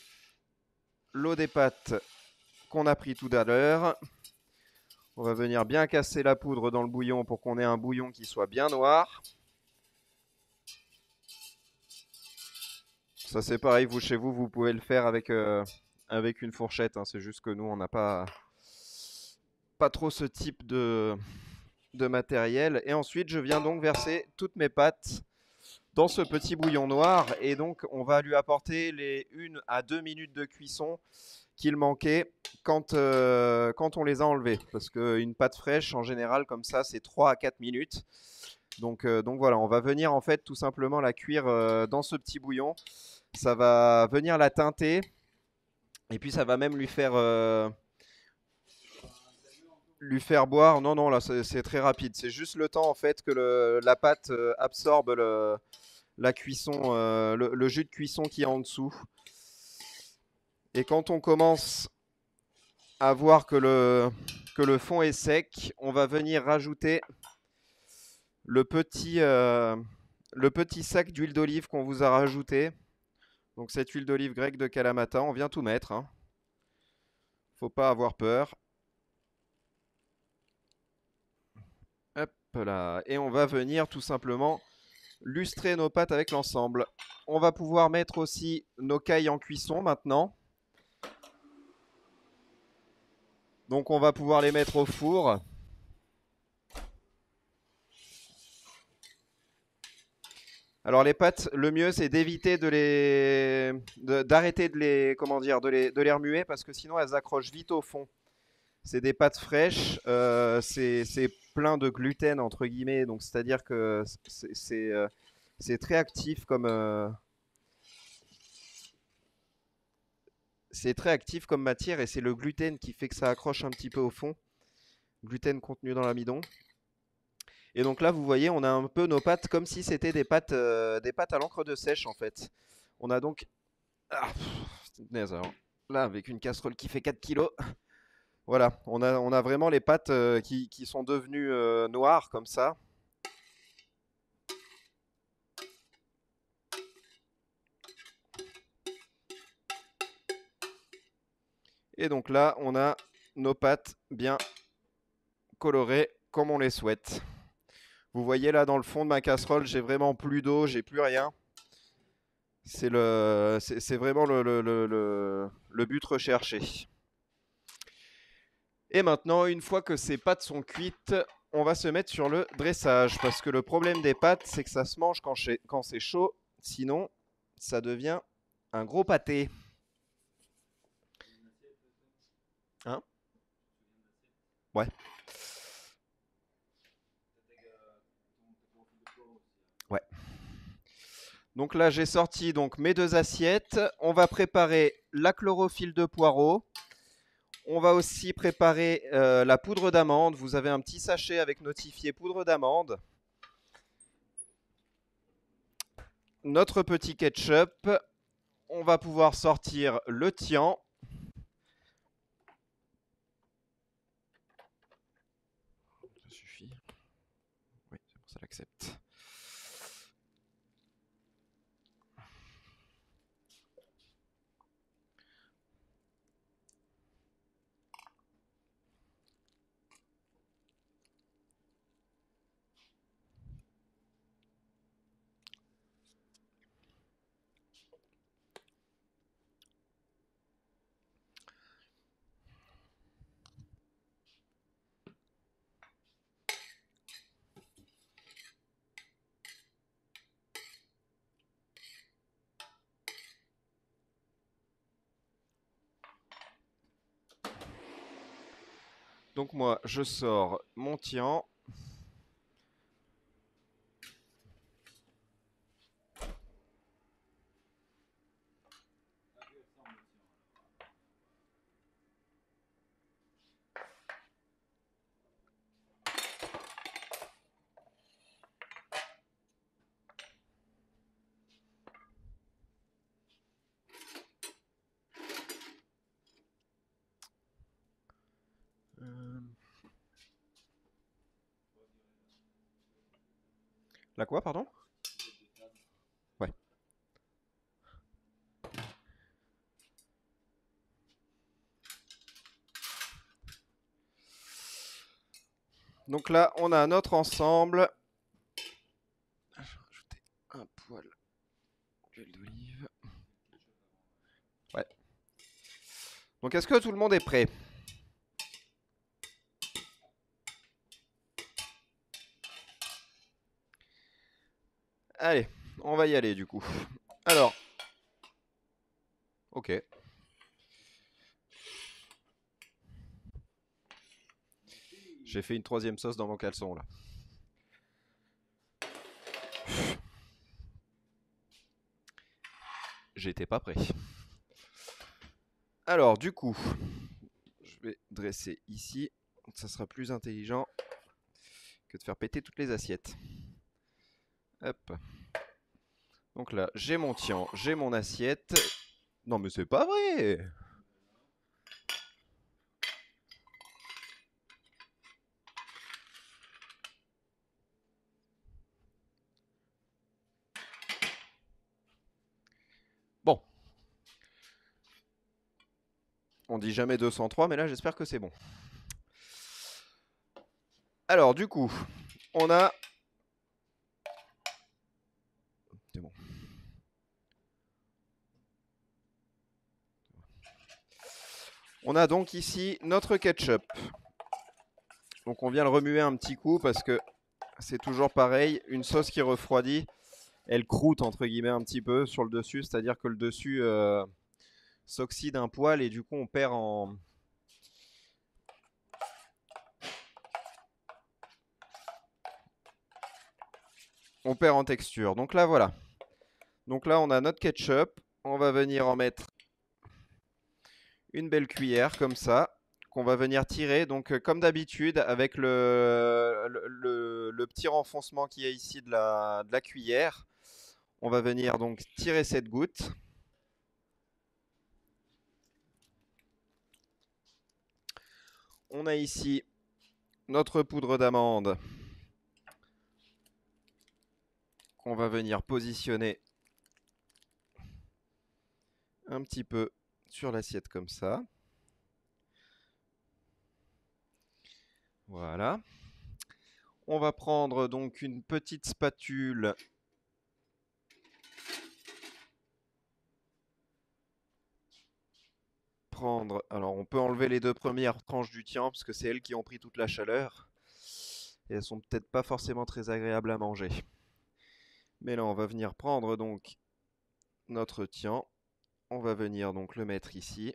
l'eau des pâtes qu'on a pris tout à l'heure. On va venir bien casser la poudre dans le bouillon pour qu'on ait un bouillon qui soit bien noir. Ça c'est pareil, vous chez vous, vous pouvez le faire avec une fourchette. Hein. C'est juste que nous, on n'a pas trop ce type de matériel. Et ensuite, je viens donc verser toutes mes pâtes dans ce petit bouillon noir. Et donc, on va lui apporter les 1 à 2 minutes de cuisson qu'il manquait quand on les a enlevés. Parce qu'une pâte fraîche, en général, comme ça, c'est 3 à 4 minutes. Donc voilà, on va venir en fait tout simplement la cuire dans ce petit bouillon. Ça va venir la teinter. Et puis ça va même lui faire boire. Non, non, là c'est très rapide. C'est juste le temps en fait que la pâte absorbe la cuisson, le jus de cuisson qui est en dessous. Et quand on commence à voir que le fond est sec, on va venir rajouter le petit sac d'huile d'olive qu'on vous a rajouté. Donc cette huile d'olive grecque de Kalamata, on vient tout mettre. Hein. Faut pas avoir peur. Hop là. Et on va venir tout simplement lustrer nos pâtes avec l'ensemble. On va pouvoir mettre aussi nos cailles en cuisson maintenant. Donc on va pouvoir les mettre au four. Alors les pâtes, le mieux c'est d'éviter d'arrêter de les remuer parce que sinon elles accrochent vite au fond. C'est des pâtes fraîches, c'est plein de gluten entre guillemets, donc c'est-à-dire que c'est très actif c'est très actif comme matière et c'est le gluten qui fait que ça accroche un petit peu au fond, gluten contenu dans l'amidon. Et donc là, vous voyez, on a un peu nos pâtes comme si c'était des pâtes à l'encre de sèche en fait. On a donc ah, punaise, alors, là avec une casserole qui fait 4 kilos. Voilà, on a vraiment les pâtes qui sont devenues noires comme ça. Et donc là, on a nos pâtes bien colorées comme on les souhaite. Vous voyez là dans le fond de ma casserole, j'ai vraiment plus d'eau, j'ai plus rien. C'est vraiment le but recherché. Et maintenant, une fois que ces pâtes sont cuites, on va se mettre sur le dressage. Parce que le problème des pâtes, c'est que ça se mange quand c'est chaud. Sinon, ça devient un gros pâté. Hein? Ouais. Ouais. Donc là, j'ai sorti donc mes deux assiettes. On va préparer la chlorophylle de poireau. On va aussi préparer la poudre d'amande. Vous avez un petit sachet avec notifié poudre d'amande. Notre petit ketchup. On va pouvoir sortir le tian. Ça suffit. Oui, c'est pour ça l'accepte. Donc moi, je sors mon tian. La quoi, pardon? Ouais. Donc là, on a notre ensemble. Je vais rajouter un poil d'huile d'olive. Ouais. Donc est-ce que tout le monde est prêt? Allez, on va y aller du coup. Alors, ok. J'ai fait une troisième sauce dans mon caleçon là. J'étais pas prêt. Alors, du coup, je vais dresser ici. Ça sera plus intelligent que de faire péter toutes les assiettes. Hop. Donc là, j'ai mon tian, j'ai mon assiette. Non, mais c'est pas vrai! Bon. On dit jamais 203, mais là, j'espère que c'est bon. Alors, du coup, on a... C'est bon. On a donc ici notre ketchup. Donc on vient le remuer un petit coup parce que c'est toujours pareil. Une sauce qui refroidit, elle croûte entre guillemets un petit peu sur le dessus. C'est-à-dire que le dessus s'oxyde un poil et du coup on perd on perd en texture. Donc là, voilà. Donc là, on a notre ketchup. On va venir en mettre une belle cuillère comme ça, qu'on va venir tirer. Donc, comme d'habitude, avec le petit renfoncement qui est ici de la cuillère, on va venir donc tirer cette goutte. On a ici notre poudre d'amande qu'on va venir positionner un petit peu sur l'assiette comme ça. Voilà. On va prendre donc une petite spatule. Alors on peut enlever les deux premières tranches du tian parce que c'est elles qui ont pris toute la chaleur. Et elles sont peut-être pas forcément très agréables à manger. Mais là on va venir prendre donc notre tian. On va venir donc le mettre ici.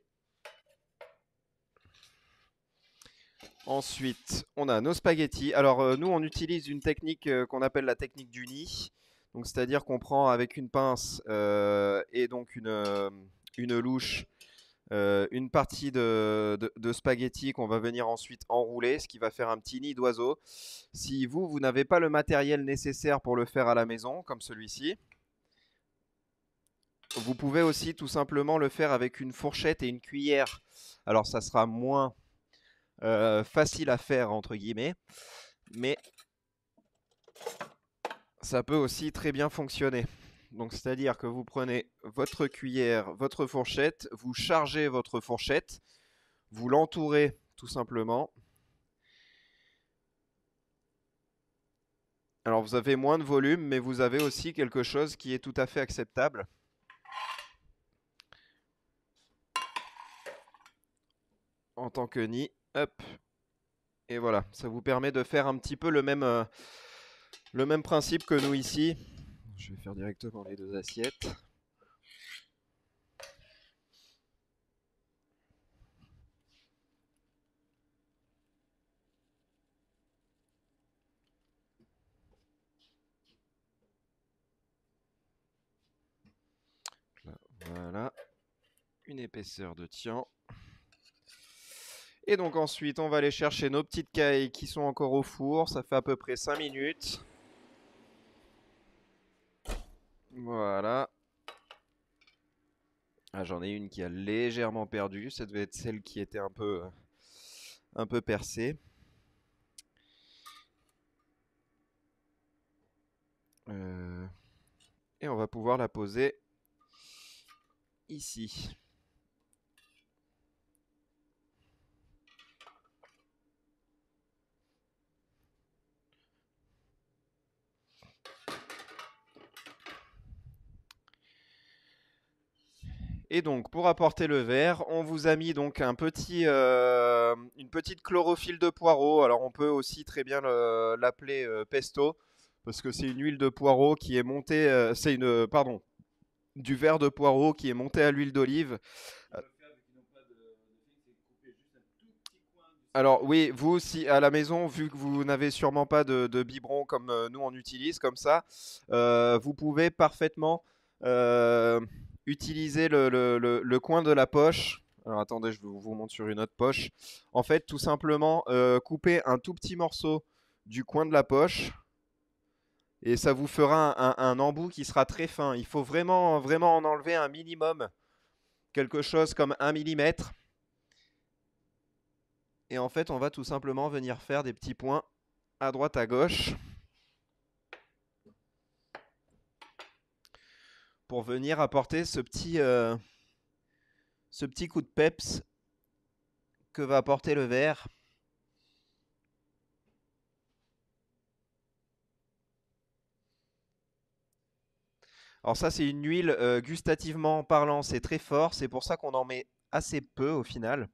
Ensuite, on a nos spaghettis. Alors, nous, on utilise une technique qu'on appelle la technique du nid. Donc, c'est-à-dire qu'on prend avec une pince et donc une louche une partie de spaghettis qu'on va venir ensuite enrouler, ce qui va faire un petit nid d'oiseau. Si vous n'avez pas le matériel nécessaire pour le faire à la maison, comme celui-ci, vous pouvez aussi tout simplement le faire avec une fourchette et une cuillère. Alors, ça sera moins facile à faire entre guillemets, mais ça peut aussi très bien fonctionner. Donc c'est-à-dire que vous prenez votre cuillère, votre fourchette, vous chargez votre fourchette, vous l'entourez tout simplement. Alors vous avez moins de volume, mais vous avez aussi quelque chose qui est tout à fait acceptable. En tant que nid, hop, et voilà, ça vous permet de faire un petit peu le même principe que nous ici. Je vais faire directement les deux assiettes. Là, voilà, une épaisseur de tian. Et donc ensuite, on va aller chercher nos petites cailles qui sont encore au four. Ça fait à peu près 5 minutes. Voilà. Ah, j'en ai une qui a légèrement perdu. Ça devait être celle qui était un peu percée. Et on va pouvoir la poser ici. Et donc, pour apporter le verre, on vous a mis donc une petite chlorophylle de poireau. Alors, on peut aussi très bien l'appeler pesto, parce que c'est une huile de poireau qui est montée. Pardon, du verre de poireau qui est monté à l'huile d'olive. Alors oui, vous si à la maison, vu que vous n'avez sûrement pas de biberon comme nous on utilise comme ça, vous pouvez parfaitement euh, utiliser le coin de la poche. Alors attendez, je vous montre sur une autre poche. En fait, tout simplement, couper un tout petit morceau du coin de la poche et ça vous fera un embout qui sera très fin. Il faut vraiment, vraiment en enlever un minimum, quelque chose comme 1 mm. Et en fait, on va tout simplement venir faire des petits points à droite, à gauche, pour venir apporter ce petit coup de peps que va apporter le verre. Alors ça, c'est une huile gustativement parlant, c'est très fort, c'est pour ça qu'on en met assez peu au final.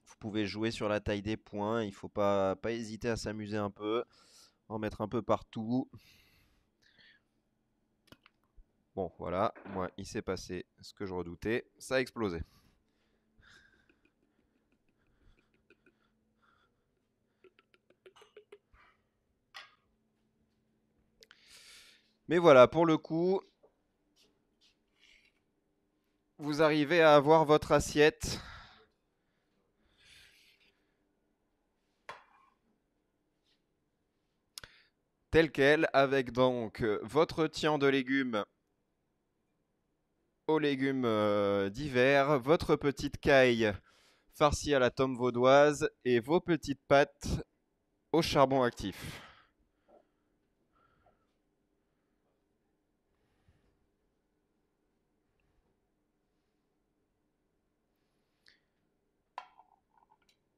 Vous pouvez jouer sur la taille des points, il ne faut pas hésiter à s'amuser un peu, en mettre un peu partout. Bon, voilà, moi, il s'est passé ce que je redoutais, ça a explosé. Mais voilà, pour le coup, vous arrivez à avoir votre assiette telle quelle, avec donc votre tian de légumes aux légumes d'hiver, votre petite caille farcie à la tome vaudoise et vos petites pâtes au charbon actif.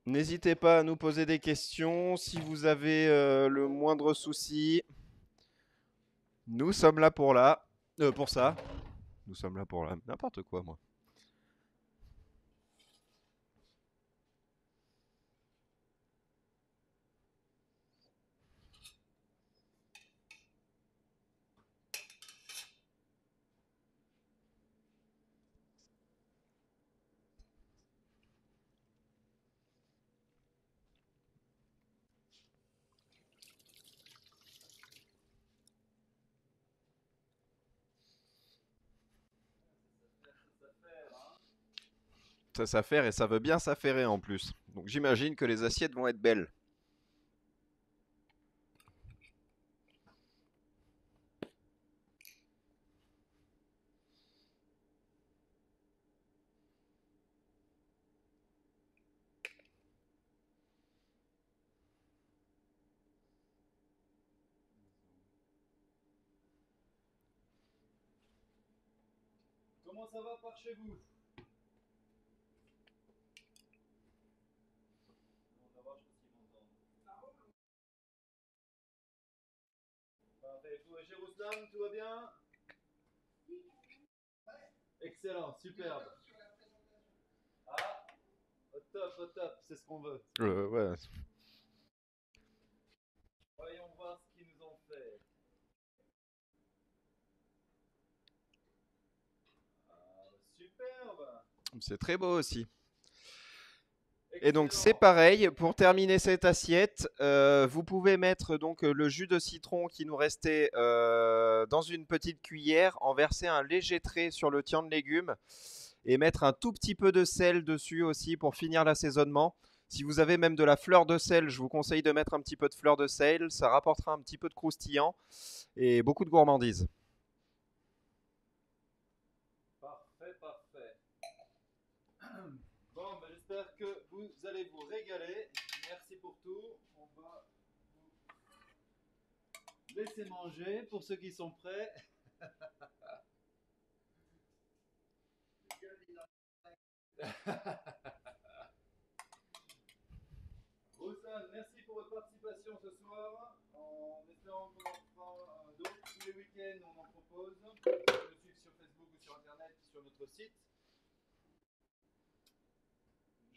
N'hésitez pas à nous poser des questions si vous avez le moindre souci. Nous sommes là pour ça. Nous sommes là pour n'importe quoi, moi. Ça s'affaire et ça veut bien s'affairer en plus. Donc j'imagine que les assiettes vont être belles. Comment ça va par chez vous? Comment ça va, je pense qu'ils m'entendent. Parfait, tout va Jérusalem, tout va bien? Excellent, superbe. Ah, au top, c'est ce qu'on veut. Ouais. Voyons voir ce qu'ils nous ont fait. Ah, superbe. C'est très beau aussi. Et donc c'est pareil, pour terminer cette assiette, vous pouvez mettre donc le jus de citron qui nous restait dans une petite cuillère, en verser un léger trait sur le tian de légumes et mettre un tout petit peu de sel dessus aussi pour finir l'assaisonnement. Si vous avez même de la fleur de sel, je vous conseille de mettre un petit peu de fleur de sel, ça rapportera un petit peu de croustillant et beaucoup de gourmandise. Parfait, parfait. Bon, ben, j'espère que vous allez vous régaler. Merci pour tout. On va vous laisser manger pour ceux qui sont prêts. Rosanne, merci pour votre participation ce soir. En espérant qu'on en fera d'autres tous les week-ends, on en propose. Vous pouvez nous suivre sur Facebook ou sur Internet, sur notre site.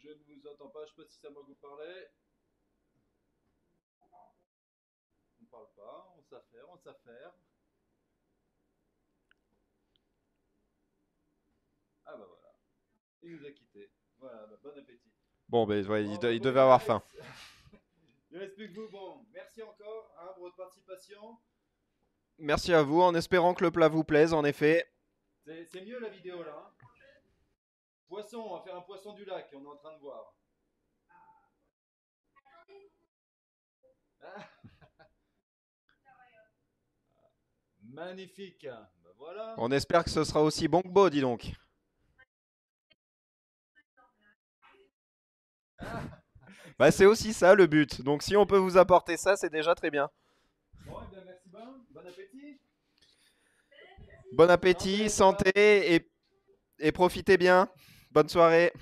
Je ne vous entends pas, je ne sais pas si c'est à moi que vous parlez. On ne parle pas, on s'affaire, on s'affaire. Ah bah voilà, il nous a quittés. Voilà, bah, bon appétit. Bon, ben ouais, il devait avoir faim. Il ne reste plus que vous. Bon, merci encore hein, pour votre participation. Merci à vous, en espérant que le plat vous plaise, en effet. C'est mieux la vidéo là. Hein. Poisson, on va faire un poisson du lac, on est en train de voir. Ah. Magnifique. Ben voilà. On espère que ce sera aussi bon que beau, dis donc. Bah, c'est aussi ça le but. Donc si on peut vous apporter ça, c'est déjà très bien. Bon, eh bien, merci bien. Bon appétit. Bon appétit, santé et profitez bien. Bonne soirée.